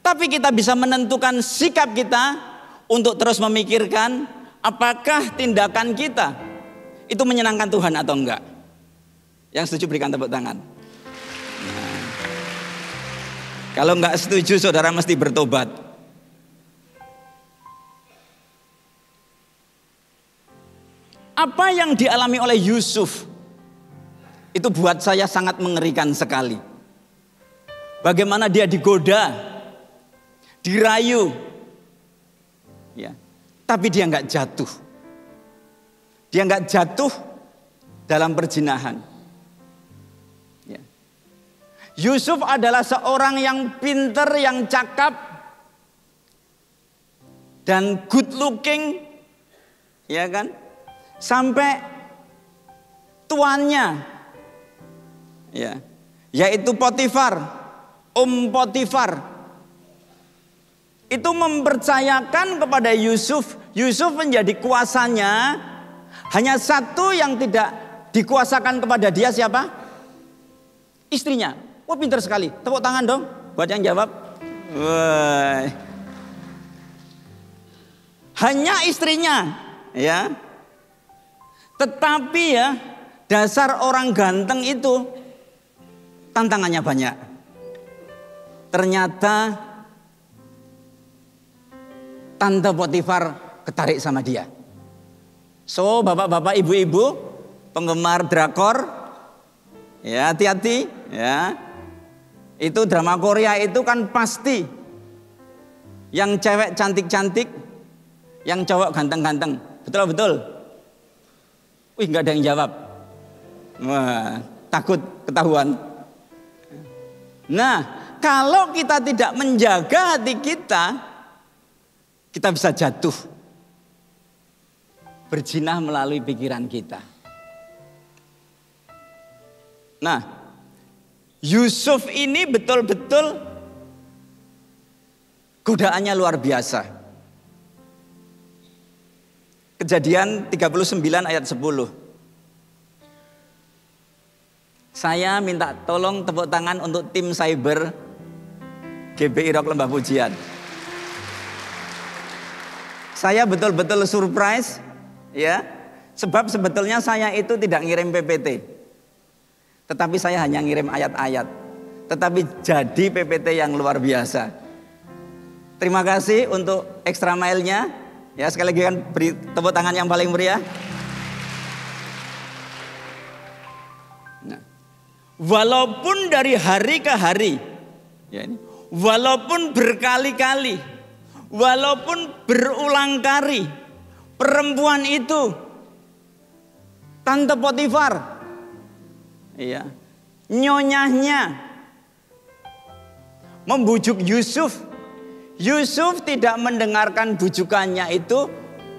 Tapi kita bisa menentukan sikap kita untuk terus memikirkan apakah tindakan kita itu menyenangkan Tuhan atau enggak. Yang setuju berikan tepuk tangan. Nah, kalau enggak setuju saudara mesti bertobat. Apa yang dialami oleh Yusuf itu buat saya sangat mengerikan sekali. Bagaimana dia digoda, dirayu, ya, tapi dia nggak jatuh. Dia nggak jatuh dalam perzinahan. Ya. Yusuf adalah seorang yang pinter, yang cakap, dan good looking, ya kan? Sampai tuannya, ya, yaitu Potifar, Potifar. Itu mempercayakan kepada Yusuf. Yusuf menjadi kuasanya. Hanya satu yang tidak dikuasakan kepada dia, siapa? Istrinya. Wah, pintar sekali. Tepuk tangan dong buat yang jawab. Wah. Hanya istrinya, ya. Tetapi ya, dasar orang ganteng itu tantangannya banyak. Ternyata Tante Potifar ketarik sama dia. So, bapak-bapak, ibu-ibu, penggemar drakor, ya hati-hati, ya. Itu drama Korea itu kan pasti yang cewek cantik-cantik, yang cowok ganteng-ganteng. Betul-betul. Wih, nggak ada yang jawab. Wah, takut ketahuan. Nah, kalau kita tidak menjaga hati kita bisa jatuh berzina melalui pikiran kita. Nah, Yusuf ini betul-betul godaannya luar biasa. Kejadian 39 ayat 10. Saya minta tolong tepuk tangan untuk tim cyber GBI Rock Lembah Pujian. Saya betul-betul surprise, ya, sebab sebetulnya saya itu tidak ngirim PPT, tetapi saya hanya ngirim ayat-ayat, tetapi jadi PPT yang luar biasa. Terima kasih untuk extra mile-nya, ya, sekali lagi kan beri tepuk tangan yang paling meriah. Nah, walaupun dari hari ke hari, ya, ini, walaupun berkali-kali, walaupun berulang kali, perempuan itu, Tante Potifar, iya, nyonyahnya membujuk Yusuf. Yusuf tidak mendengarkan bujukannya itu,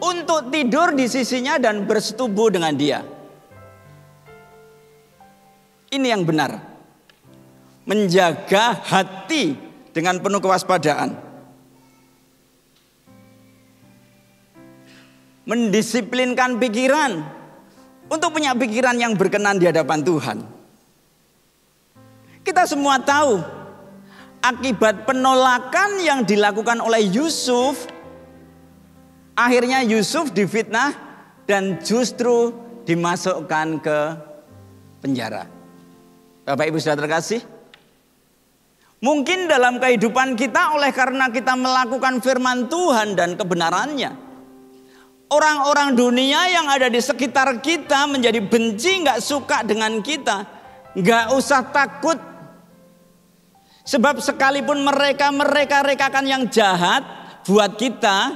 untuk tidur di sisinya dan bersetubuh dengan dia. Ini yang benar. Menjaga hati dengan penuh kewaspadaan. Mendisiplinkan pikiran untuk punya pikiran yang berkenan di hadapan Tuhan. Kita semua tahu akibat penolakan yang dilakukan oleh Yusuf, akhirnya Yusuf difitnah dan justru dimasukkan ke penjara. Bapak Ibu Saudara terkasih, mungkin dalam kehidupan kita oleh karena kita melakukan firman Tuhan dan kebenarannya, orang-orang dunia yang ada di sekitar kita menjadi benci, gak suka dengan kita. Gak usah takut. Sebab sekalipun mereka rekakan yang jahat buat kita,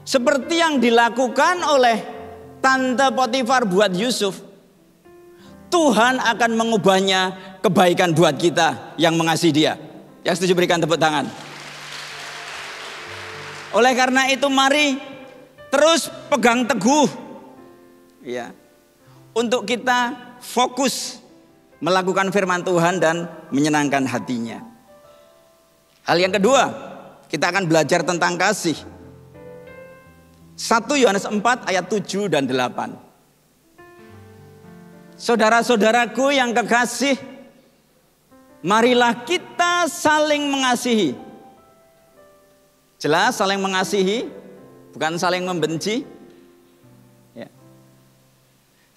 seperti yang dilakukan oleh Tante Potifar buat Yusuf, Tuhan akan mengubahnya kebaikan buat kita yang mengasihi dia. Yang setuju berikan tepuk tangan. Oleh karena itu mari terus pegang teguh, ya, untuk kita fokus melakukan firman Tuhan dan menyenangkan hatinya. Hal yang kedua, kita akan belajar tentang kasih. 1 Yohanes 4 ayat 7 dan 8. Saudara-saudaraku yang kekasih, marilah kita saling mengasihi. Jelas saling mengasihi, bukan saling membenci. Ya.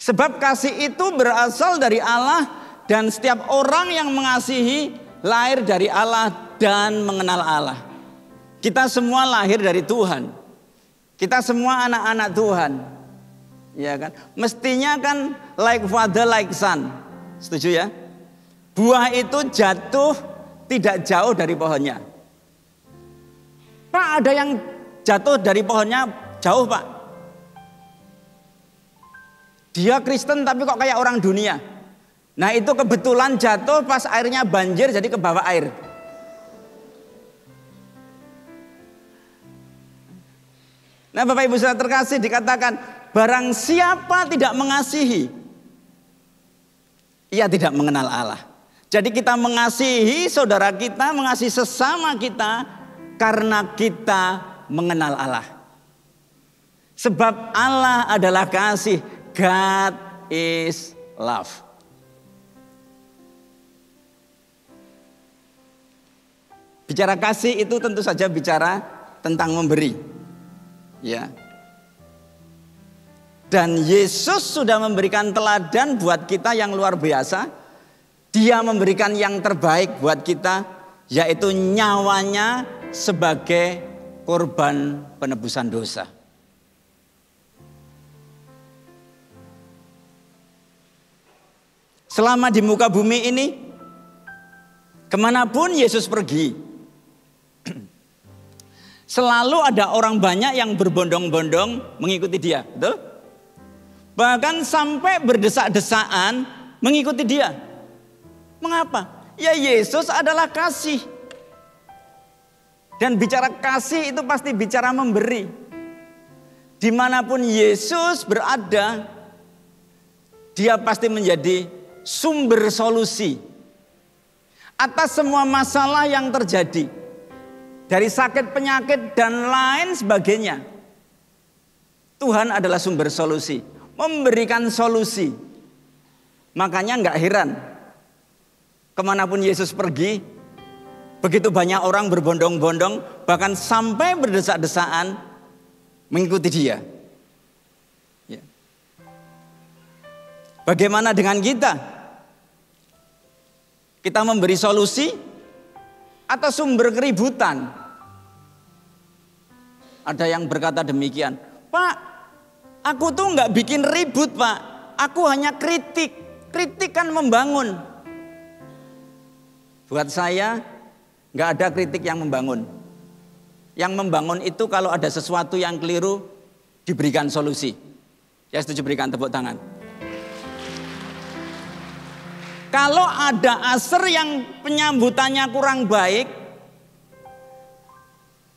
Sebab kasih itu berasal dari Allah, dan setiap orang yang mengasihi lahir dari Allah dan mengenal Allah. Kita semua lahir dari Tuhan. Kita semua anak-anak Tuhan. Ya kan? Mestinya kan like father like son. Setuju ya? Buah itu jatuh tidak jauh dari pohonnya. Pak, ada yang jatuh dari pohonnya jauh, Pak. Dia Kristen tapi kok kayak orang dunia. Nah, itu kebetulan jatuh pas airnya banjir jadi ke bawah air. Nah, Bapak Ibu Saudara terkasih, dikatakan barang siapa tidak mengasihi, ia tidak mengenal Allah. Jadi kita mengasihi saudara kita, mengasihi sesama kita karena kita mengenal Allah. Sebab Allah adalah kasih. God is love. Bicara kasih itu tentu saja bicara tentang memberi. Ya. Dan Yesus sudah memberikan teladan buat kita yang luar biasa. Dia memberikan yang terbaik buat kita, yaitu nyawanya sebagai korban penebusan dosa. Selama di muka bumi ini, kemanapun Yesus pergi, selalu ada orang banyak yang berbondong-bondong mengikuti dia, betul? Bahkan sampai berdesak-desaan mengikuti dia. Mengapa? Ya, Yesus adalah kasih. Dan bicara kasih itu pasti bicara memberi. Dimanapun Yesus berada, dia pasti menjadi sumber solusi atas semua masalah yang terjadi. Dari sakit, penyakit, dan lain sebagainya. Tuhan adalah sumber solusi, memberikan solusi. Makanya nggak heran, kemanapun Yesus pergi, begitu banyak orang berbondong-bondong, bahkan sampai berdesak-desaan mengikuti dia. Ya. Bagaimana dengan kita? Kita memberi solusi atau sumber keributan? Ada yang berkata demikian, Pak, aku tuh nggak bikin ribut, Pak. Aku hanya kritik. Kritik kan membangun. Buat saya, nggak ada kritik yang membangun. Yang membangun itu kalau ada sesuatu yang keliru, diberikan solusi. Ya, setuju, berikan tepuk tangan. Kalau ada aser yang penyambutannya kurang baik,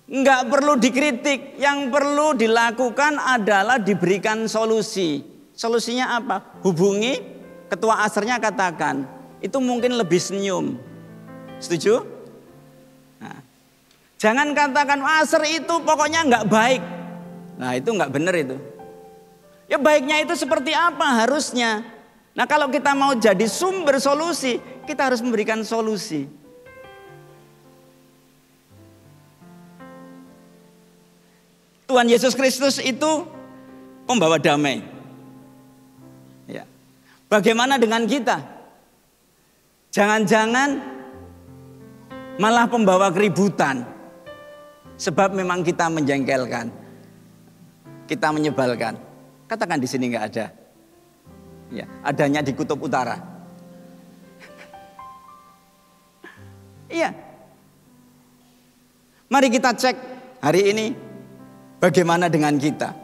nggak perlu dikritik. Yang perlu dilakukan adalah diberikan solusi. Solusinya apa? Hubungi ketua asrnya, katakan, itu mungkin lebih senyum. Setuju? Nah, jangan katakan asr itu pokoknya nggak baik. Nah itu nggak benar itu. Ya baiknya itu seperti apa harusnya. Nah kalau kita mau jadi sumber solusi, kita harus memberikan solusi. Tuhan Yesus Kristus itu pembawa damai. Ya. Bagaimana dengan kita? Jangan-jangan malah pembawa keributan. Sebab memang kita menjengkelkan, kita menyebalkan. Katakan di sini nggak ada. Ya, adanya di kutub utara. Iya. Mari kita cek hari ini bagaimana dengan kita.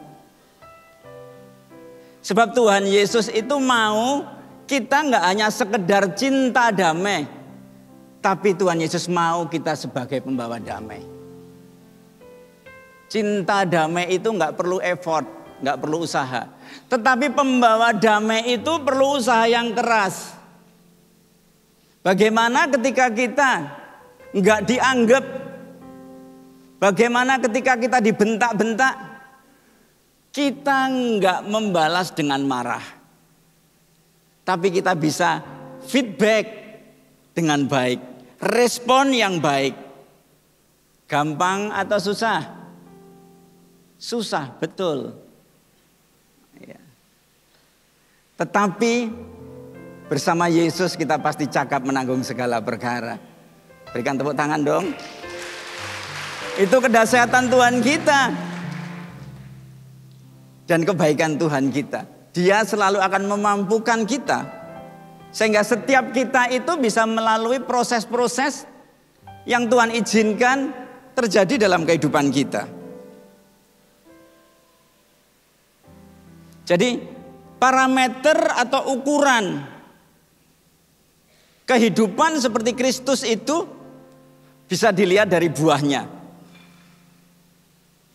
Sebab Tuhan Yesus itu mau kita nggak hanya sekedar cinta damai, tapi Tuhan Yesus mau kita sebagai pembawa damai. Cinta damai itu nggak perlu effort, nggak perlu usaha. Tetapi pembawa damai itu perlu usaha yang keras. Bagaimana ketika kita nggak dianggap? Bagaimana ketika kita dibentak-bentak? Kita nggak membalas dengan marah. Tapi kita bisa feedback dengan baik. Respon yang baik. Gampang atau susah? Susah, betul. Ya. Tetapi bersama Yesus kita pasti cakap menanggung segala perkara. Berikan tepuk tangan dong. Itu kedahsyatan Tuhan kita. Dan kebaikan Tuhan kita. Dia selalu akan memampukan kita. Sehingga setiap kita itu bisa melalui proses-proses yang Tuhan izinkan terjadi dalam kehidupan kita. Jadi parameter atau ukuran kehidupan seperti Kristus itu bisa dilihat dari buahnya.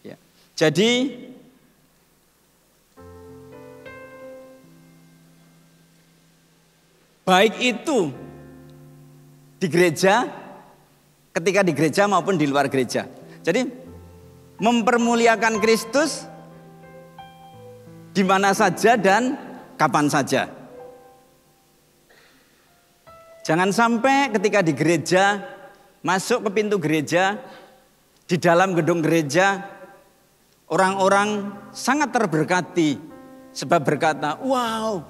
Ya. Jadi baik itu di gereja, ketika di gereja maupun di luar gereja. Jadi mempermuliakan Kristus di mana saja dan kapan saja. Jangan sampai ketika di gereja, masuk ke pintu gereja, di dalam gedung gereja, orang-orang sangat terberkati sebab berkata, wow,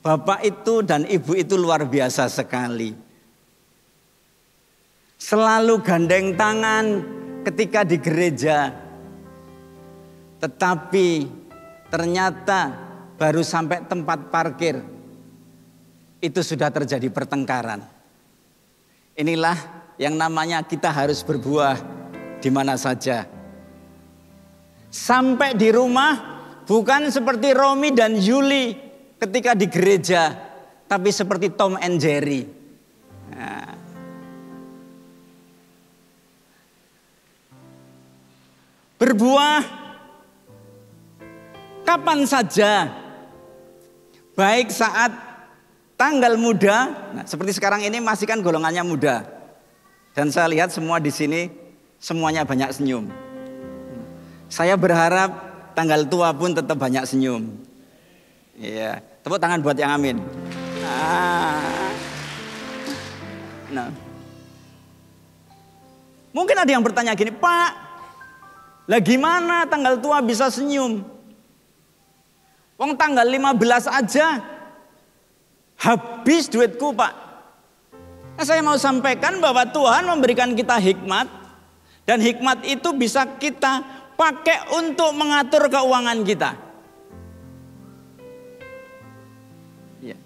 Bapak itu dan Ibu itu luar biasa sekali. Selalu gandeng tangan ketika di gereja. Tetapi ternyata baru sampai tempat parkir itu sudah terjadi pertengkaran. Inilah yang namanya kita harus berbuah di mana saja. Sampai di rumah bukan seperti Romi dan Yuli ketika di gereja, tapi seperti Tom and Jerry. Nah. Berbuah kapan saja, baik saat tanggal muda. Nah, seperti sekarang ini masih kan golongannya muda, dan saya lihat semua di sini semuanya banyak senyum. Saya berharap tanggal tua pun tetap banyak senyum. Iya, tepuk tangan buat yang amin. Nah, mungkin ada yang bertanya gini, Pak, lah gimana tanggal tua bisa senyum? Wong tanggal 15 aja habis duitku, Pak. Nah, saya mau sampaikan bahwa Tuhan memberikan kita hikmat, dan hikmat itu bisa kita pakai untuk mengatur keuangan kita. Ya.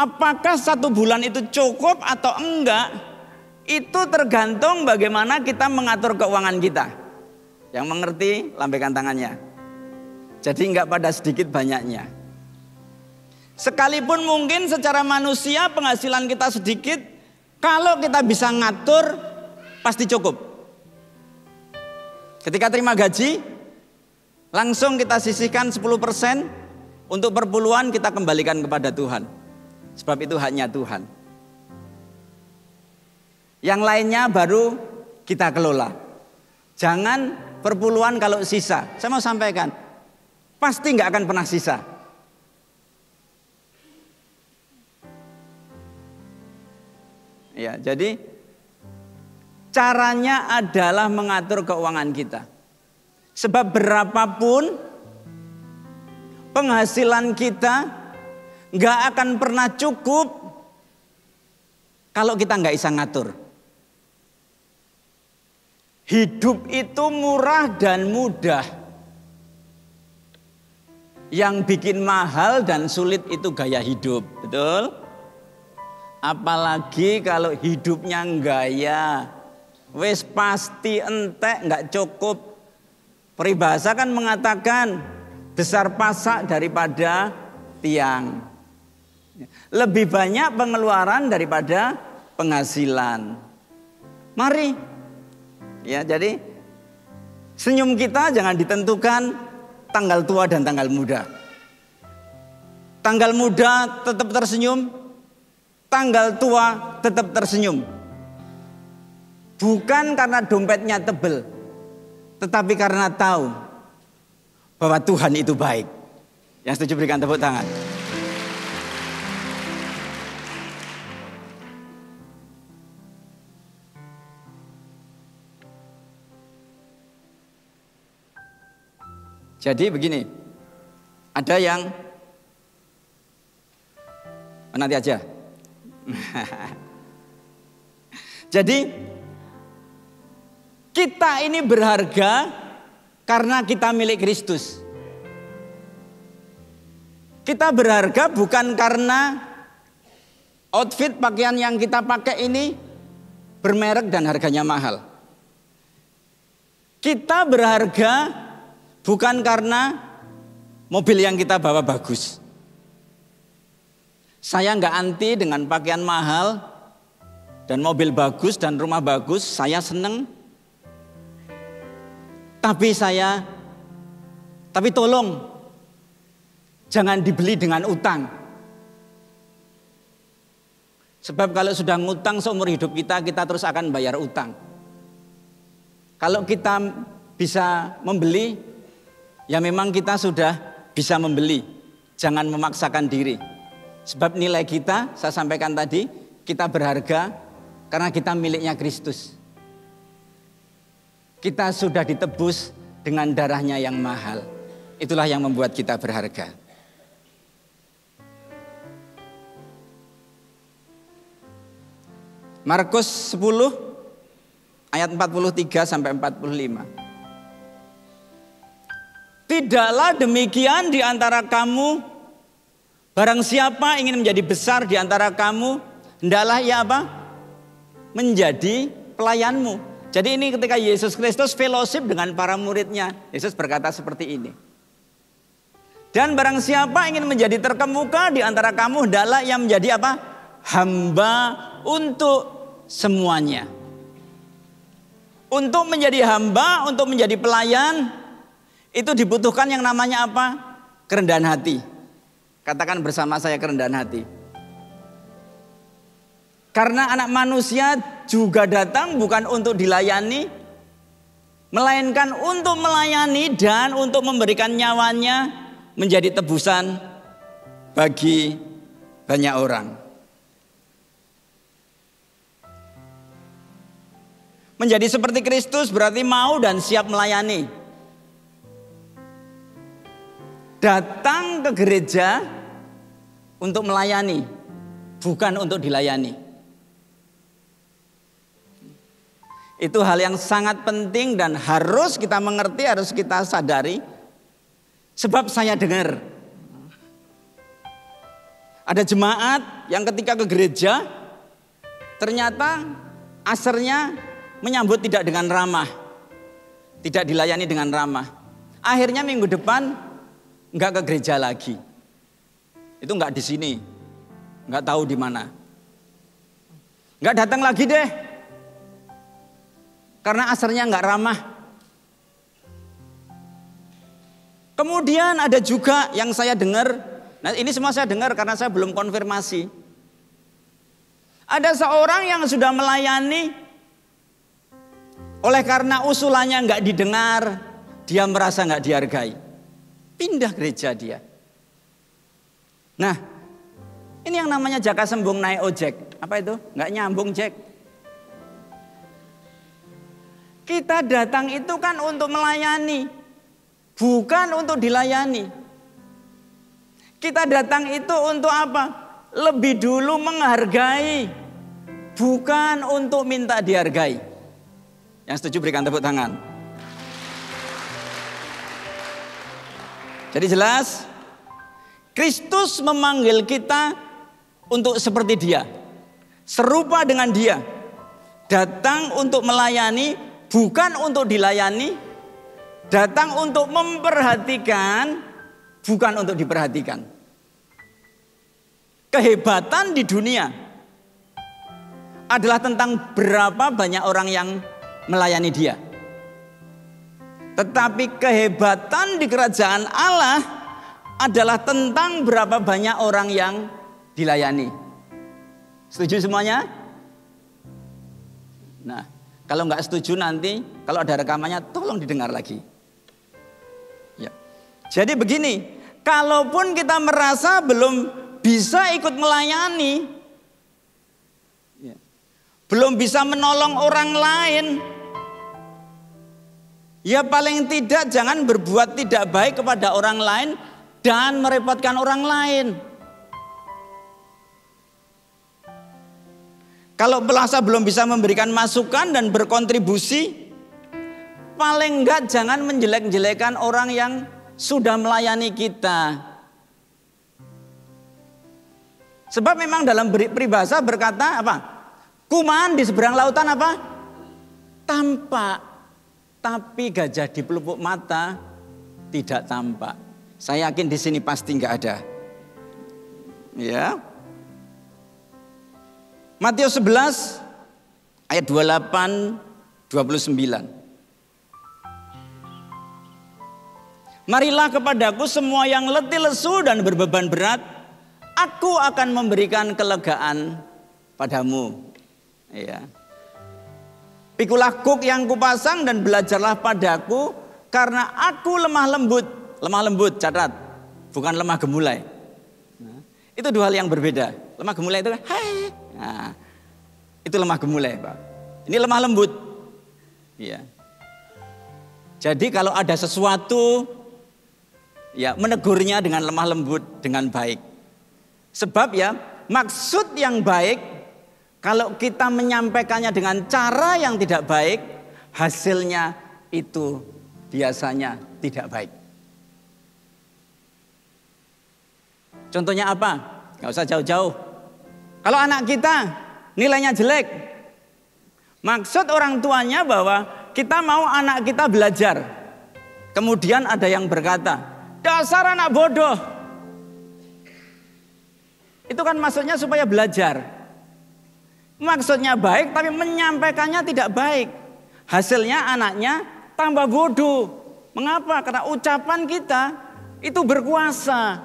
Apakah 1 bulan itu cukup atau enggak? Itu tergantung bagaimana kita mengatur keuangan kita. Yang mengerti, lambaikan tangannya. Jadi enggak pada sedikit banyaknya. Sekalipun mungkin secara manusia penghasilan kita sedikit, Kalau kita bisa ngatur, pasti cukup. Ketika terima gaji, langsung kita sisihkan 10% untuk perpuluhan, kita kembalikan kepada Tuhan. Sebab itu haknya Tuhan. Yang lainnya baru kita kelola. Jangan perpuluhan kalau sisa. Saya mau sampaikan, pasti nggak akan pernah sisa. Ya, jadi caranya adalah mengatur keuangan kita. Sebab berapapun penghasilan kita nggak akan pernah cukup kalau kita nggak bisa ngatur. Hidup itu murah dan mudah. Yang bikin mahal dan sulit itu gaya hidup, betul? Apalagi kalau hidupnya gaya, wes pasti entek, nggak cukup. Peribahasa kan mengatakan besar pasak daripada tiang. Lebih banyak pengeluaran daripada penghasilan. Mari, ya, jadi senyum kita jangan ditentukan tanggal tua dan tanggal muda. Tanggal muda tetap tersenyum, tanggal tua tetap tersenyum. Bukan karena dompetnya tebel, tetapi karena tahu bahwa Tuhan itu baik. Yang setuju berikan tepuk tangan. Jadi begini, ada yang nanti aja. Jadi kita ini berharga karena kita milik Kristus. Kita berharga bukan karena outfit pakaian yang kita pakai ini bermerek dan harganya mahal. Kita berharga bukan karena mobil yang kita bawa bagus. Saya nggak anti dengan pakaian mahal dan mobil bagus dan rumah bagus, saya seneng. Tapi tolong jangan dibeli dengan utang. Sebab kalau sudah ngutang seumur hidup kita terus akan bayar utang. Kalau kita bisa membeli, ya memang kita sudah bisa membeli. Jangan memaksakan diri. Sebab nilai kita, saya sampaikan tadi, kita berharga karena kita miliknya Kristus. Kita sudah ditebus dengan darahnya yang mahal. Itulah yang membuat kita berharga. Markus 10 ayat 43 sampai 45. Tidaklah demikian di antara kamu, barang siapa ingin menjadi besar di antara kamu, hendaklah ia apa? Menjadi pelayanmu. Jadi ini ketika Yesus Kristus fellowship dengan para muridnya, Yesus berkata seperti ini. Dan barang siapa ingin menjadi terkemuka di antara kamu, hendaklah ia menjadi apa? Hamba untuk semuanya. Untuk menjadi hamba, untuk menjadi pelayan, itu dibutuhkan yang namanya apa? Kerendahan hati. Katakan bersama saya, kerendahan hati. Karena anak manusia juga datang bukan untuk dilayani, melainkan untuk melayani dan untuk memberikan nyawanya menjadi tebusan bagi banyak orang. Menjadi seperti Kristus berarti mau dan siap melayani. Datang ke gereja untuk melayani, bukan untuk dilayani. Itu hal yang sangat penting dan harus kita mengerti, harus kita sadari. Sebab saya dengar ada jemaat yang ketika ke gereja ternyata asarnya menyambut tidak dengan ramah, tidak dilayani dengan ramah. Akhirnya minggu depan enggak ke gereja lagi. Itu enggak di sini, enggak tahu di mana. Nggak datang lagi deh. Karena asarnya nggak ramah. Kemudian ada juga yang saya dengar, nah ini semua saya dengar karena saya belum konfirmasi. Ada seorang yang sudah melayani, oleh karena usulannya nggak didengar, dia merasa nggak dihargai. Pindah gereja dia. Nah, ini yang namanya jaka sembung naik ojek. Apa itu? Nggak nyambung, Jack. Kita datang itu kan untuk melayani, bukan untuk dilayani. Kita datang itu untuk apa? Lebih dulu menghargai, bukan untuk minta dihargai. Yang setuju berikan tepuk tangan. Jadi jelas, Kristus memanggil kita untuk seperti Dia, serupa dengan Dia. Datang untuk melayani, bukan untuk dilayani. Datang untuk memperhatikan, bukan untuk diperhatikan. Kehebatan di dunia adalah tentang berapa banyak orang yang melayani Dia. Tetapi kehebatan di kerajaan Allah adalah tentang berapa banyak orang yang dilayani. Setuju semuanya? Nah, kalau nggak setuju nanti, kalau ada rekamannya tolong didengar lagi. Ya. Jadi begini, kalaupun kita merasa belum bisa ikut melayani, ya, belum bisa menolong orang lain, ya paling tidak jangan berbuat tidak baik kepada orang lain dan merepotkan orang lain. Kalau merasa belum bisa memberikan masukan dan berkontribusi, paling enggak jangan menjelek-jelekan orang yang sudah melayani kita. Sebab memang dalam peribahasa berkata apa? Kuman di seberang lautan apa? Tampak. Tapi gajah di pelupuk mata tidak tampak. Saya yakin di sini pasti enggak ada. Ya. Matius 11 ayat 28 29. Marilah kepadaku semua yang letih lesu dan berbeban berat, aku akan memberikan kelegaan padamu. Ya. Pikulah kuk yang kupasang dan belajarlah padaku, karena aku lemah lembut. Lemah lembut, catat, bukan lemah gemulai. Nah, itu dua hal yang berbeda. Lemah gemulai itu kan, hai. Nah, itu lemah gemulai, Pak. Ini lemah lembut. Ya. Jadi kalau ada sesuatu, ya menegurnya dengan lemah lembut, dengan baik. Sebab ya maksud yang baik, kalau kita menyampaikannya dengan cara yang tidak baik, hasilnya itu biasanya tidak baik. Contohnya apa? Gak usah jauh-jauh. Kalau anak kita nilainya jelek, maksud orang tuanya bahwa kita mau anak kita belajar. Kemudian ada yang berkata, dasar anak bodoh. Itu kan maksudnya supaya belajar. Maksudnya baik tapi menyampaikannya tidak baik. Hasilnya anaknya tambah bodoh. Mengapa? Karena ucapan kita itu berkuasa.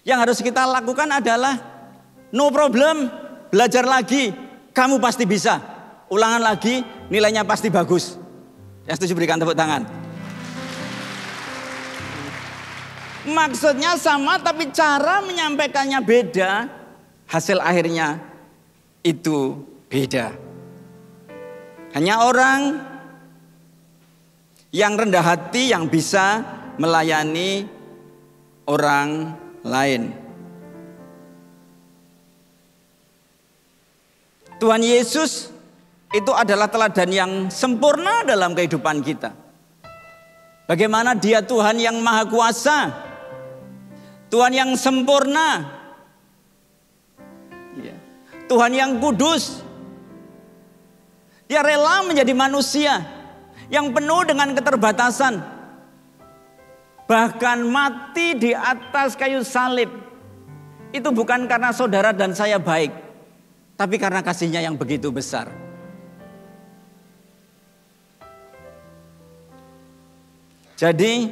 Yang harus kita lakukan adalah no problem, belajar lagi, kamu pasti bisa. Ulangan lagi, nilainya pasti bagus. Yang setuju berikan tepuk tangan. Maksudnya sama tapi cara menyampaikannya beda, hasil akhirnya itu beda. Hanya orang yang rendah hati yang bisa melayani orang lain. Tuhan Yesus itu adalah teladan yang sempurna dalam kehidupan kita. Bagaimana Dia Tuhan yang maha kuasa, Tuhan yang sempurna, Tuhan yang kudus. Dia rela menjadi manusia yang penuh dengan keterbatasan. Bahkan mati di atas kayu salib. Itu bukan karena saudara dan saya baik, tapi karena kasih-Nya yang begitu besar. Jadi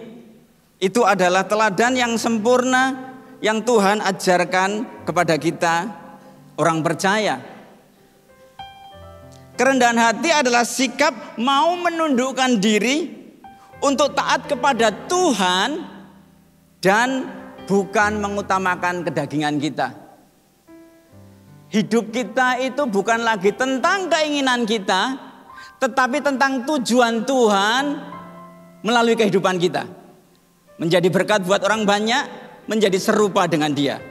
itu adalah teladan yang sempurna yang Tuhan ajarkan kepada kita orang percaya. Kerendahan hati adalah sikap mau menundukkan diri untuk taat kepada Tuhan dan bukan mengutamakan kedagingan kita. Hidup kita itu bukan lagi tentang keinginan kita, tetapi tentang tujuan Tuhan melalui kehidupan kita. Menjadi berkat buat orang banyak, menjadi serupa dengan Dia.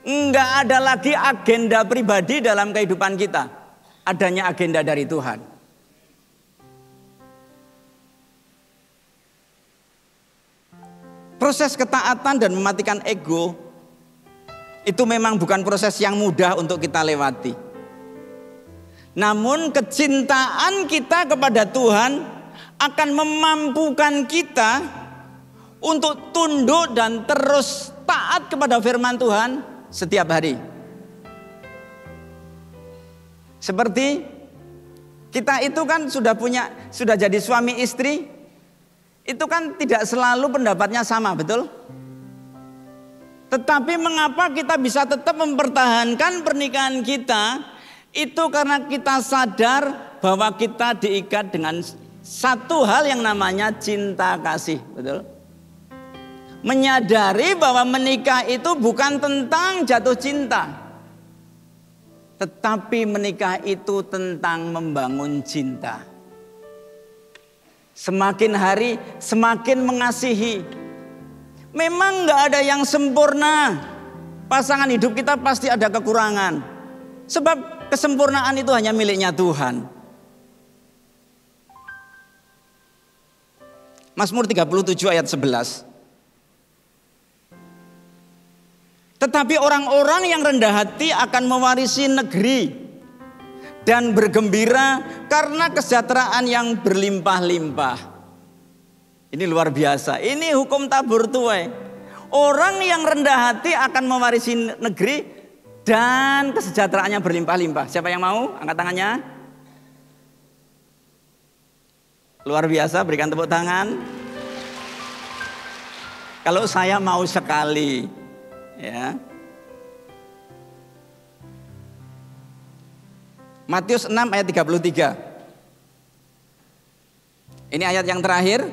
Enggak ada lagi agenda pribadi dalam kehidupan kita. Adanya agenda dari Tuhan. Proses ketaatan dan mematikan ego itu memang bukan proses yang mudah untuk kita lewati. Namun kecintaan kita kepada Tuhan akan memampukan kita untuk tunduk dan terus taat kepada firman Tuhan setiap hari. Seperti kita itu kan sudah jadi suami istri, itu kan tidak selalu pendapatnya sama, betul? Tetapi mengapa kita bisa tetap mempertahankan pernikahan kita? Itu karena kita sadar bahwa kita diikat dengan satu hal yang namanya cinta kasih, betul? Menyadari bahwa menikah itu bukan tentang jatuh cinta, tetapi menikah itu tentang membangun cinta. Semakin hari semakin mengasihi. Memang gak ada yang sempurna. Pasangan hidup kita pasti ada kekurangan. Sebab kesempurnaan itu hanya miliknya Tuhan. Mazmur 37 ayat 11. Tetapi orang-orang yang rendah hati akan mewarisi negeri dan bergembira karena kesejahteraan yang berlimpah-limpah. Ini luar biasa. Ini hukum tabur tuai. Orang yang rendah hati akan mewarisi negeri dan kesejahteraannya berlimpah-limpah. Siapa yang mau? Angkat tangannya. Luar biasa, berikan tepuk tangan. Kalau saya mau sekali, ya. Matius 6 ayat 33. Ini ayat yang terakhir.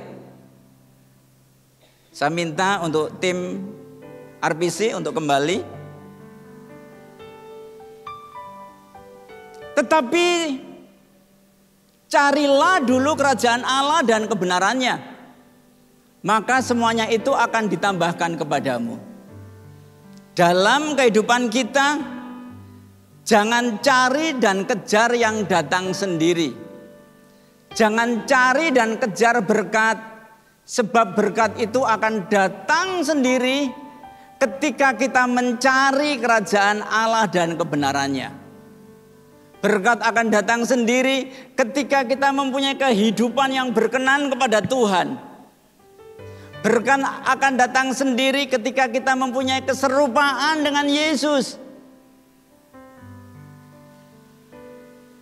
Saya minta untuk tim RPC untuk kembali. Tetapi carilah dulu kerajaan Allah dan kebenarannya, maka semuanya itu akan ditambahkan kepadamu. Dalam kehidupan kita, jangan cari dan kejar yang datang sendiri. Jangan cari dan kejar berkat, sebab berkat itu akan datang sendiri ketika kita mencari kerajaan Allah dan kebenarannya. Berkat akan datang sendiri ketika kita mempunyai kehidupan yang berkenan kepada Tuhan. Berkat akan datang sendiri ketika kita mempunyai keserupaan dengan Yesus.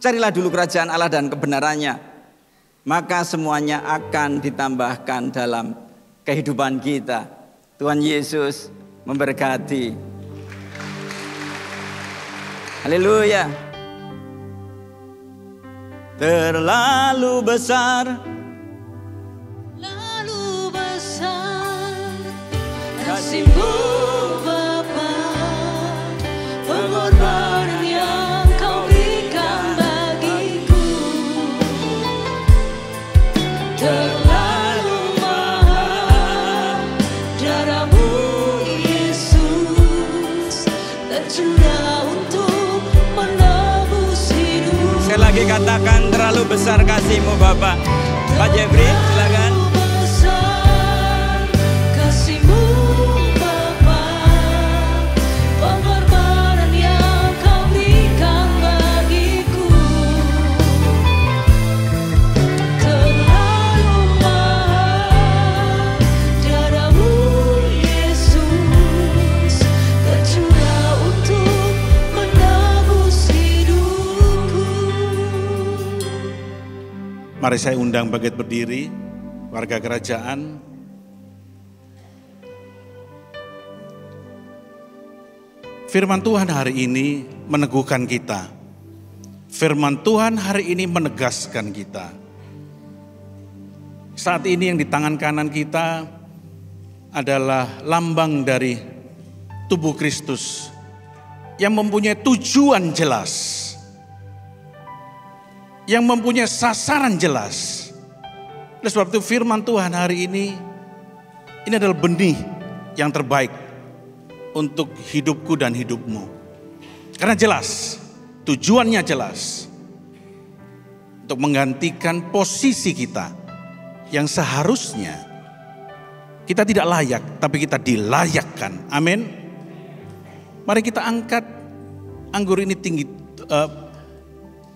Carilah dulu kerajaan Allah dan kebenarannya, maka semuanya akan ditambahkan dalam kehidupan kita. Tuhan Yesus memberkati. Haleluya. Terlalu besar, lalu besar kasih-Mu Bapa, pengorbanan yang Kau berikan bagiku terlalu mahal. Darah-Mu Yesus tercurah untuk menebus hidup. Sekali lagi katakan, terlalu besar kasih-Mu Bapak. Pak Jeffrey, silakan. Kasih-Mu Bapa, pengorbanan yang Kau berikan bagiku terlalu mahal. Darah-Mu Yesus tercurah untuk menebus hidup. Mari saya undang Baget berdiri, warga kerajaan. Firman Tuhan hari ini meneguhkan kita. Firman Tuhan hari ini menegaskan kita. Saat ini yang di tangan kanan kita adalah lambang dari tubuh Kristus yang mempunyai tujuan jelas, yang mempunyai sasaran jelas. Oleh sebab itu firman Tuhan hari ini adalah benih yang terbaik untuk hidupku dan hidupmu. Karena jelas, tujuannya jelas. Untuk menggantikan posisi kita yang seharusnya kita tidak layak, tapi kita dilayakkan. Amin. Mari kita angkat anggur ini tinggi,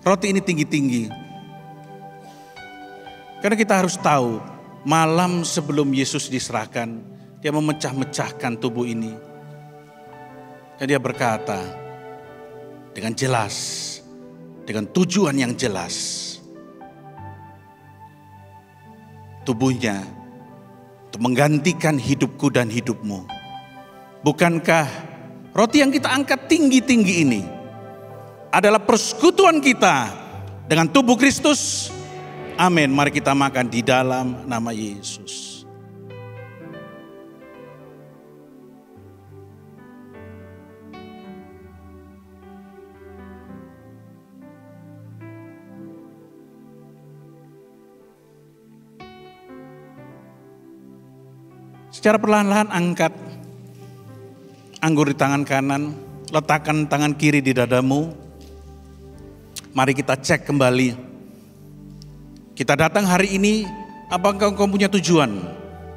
roti ini tinggi-tinggi. Karena kita harus tahu, malam sebelum Yesus diserahkan, dia memecah-mecahkan tubuh ini. Dan dia berkata dengan jelas, dengan tujuan yang jelas. Tubuhnya untuk menggantikan hidupku dan hidupmu. Bukankah roti yang kita angkat tinggi-tinggi ini adalah persekutuan kita dengan tubuh Kristus? Amin. Mari kita makan di dalam nama Yesus. Secara perlahan-lahan angkat anggur di tangan kanan, letakkan tangan kiri di dadamu. Mari kita cek kembali. Kita datang hari ini, apakah engkau punya tujuan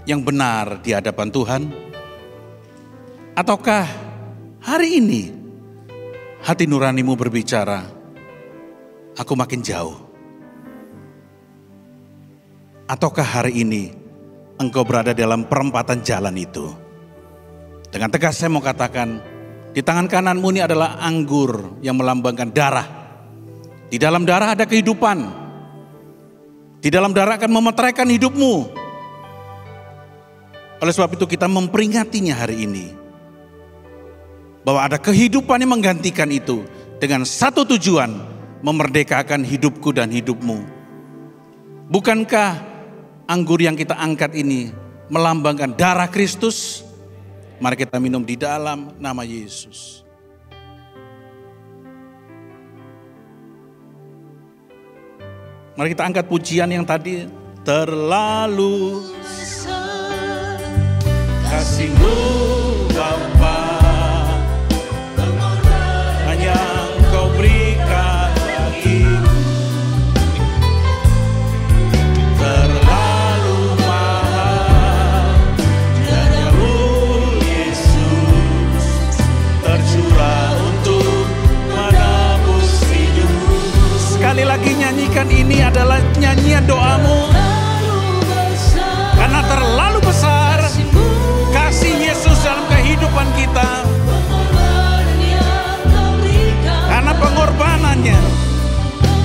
yang benar di hadapan Tuhan? Ataukah hari ini hati nuranimu berbicara, aku makin jauh? Ataukah hari ini engkau berada dalam perempatan jalan itu? Dengan tegas saya mau katakan, di tangan kananmu ini adalah anggur yang melambangkan darah. Di dalam darah ada kehidupan. Di dalam darah akan memeteraikan hidupmu. Oleh sebab itu kita memperingatinya hari ini. Bahwa ada kehidupan yang menggantikan itu. Dengan satu tujuan, memerdekakan hidupku dan hidupmu. Bukankah anggur yang kita angkat ini melambangkan darah Kristus? Mari kita minum di dalam nama Yesus. Mari kita angkat pujian yang tadi. Terlalu besar kasih-Mu Bapa, hanya Engkau berikan bagiku. Sekali lagi nyanyikan, ini adalah nyanyian doamu. Karena terlalu besar kasih Yesus dalam kehidupan kita. Karena pengorbanannya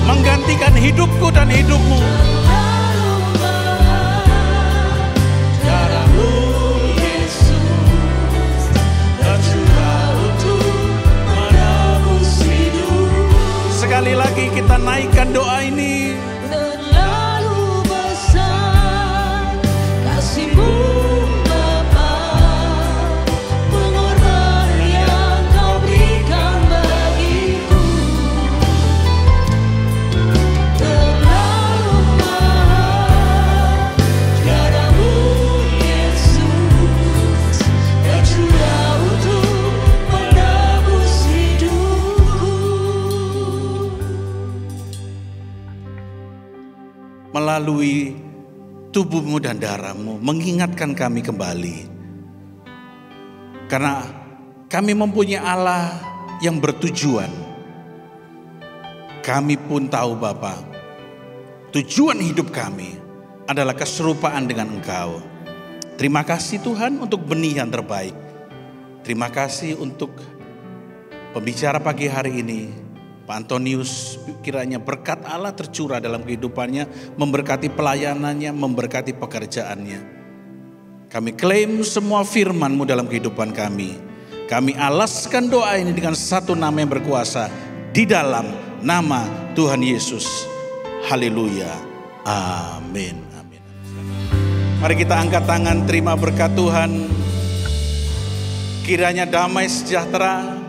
menggantikan hidupku dan hidupmu. Darahmu Yesus tercurah untuk menebus hidup. Sekali lagi kita naikkan doa ini. Terlalu besar kasih-Mu Bapa, pengorbanan yang Kau berikan bagiku. Terlalu mahal darah-Mu Yesus tercurah untuk menebus hidupku. Melalui tubuhmu dan darahmu mengingatkan kami kembali. Karena kami mempunyai Allah yang bertujuan. Kami pun tahu Bapa, tujuan hidup kami adalah keserupaan dengan Engkau. Terima kasih Tuhan untuk benih yang terbaik. Terima kasih untuk pembicara pagi hari ini. Pak Antonius, kiranya berkat Allah tercurah dalam kehidupannya, memberkati pelayanannya, memberkati pekerjaannya. Kami klaim semua firman-Mu dalam kehidupan kami. Kami alaskan doa ini dengan satu nama yang berkuasa, di dalam nama Tuhan Yesus. Haleluya. Amin. Amin. Mari kita angkat tangan, terima berkat Tuhan. Kiranya damai sejahtera,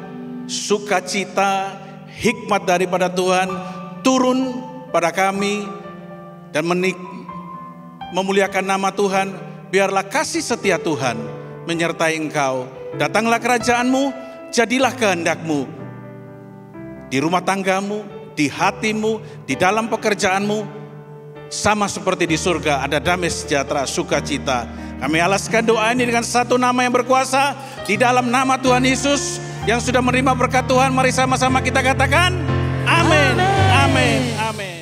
sukacita, hikmat daripada Tuhan turun pada kami dan memuliakan nama Tuhan. Biarlah kasih setia Tuhan menyertai engkau. Datanglah kerajaan-Mu, jadilah kehendak-Mu di rumah tanggamu, di hatimu, di dalam pekerjaan-Mu. Sama seperti di surga ada damai sejahtera, sukacita. Kami alaskan doa ini dengan satu nama yang berkuasa, di dalam nama Tuhan Yesus. Yang sudah menerima berkat Tuhan, mari sama-sama kita katakan amin, amin, amin.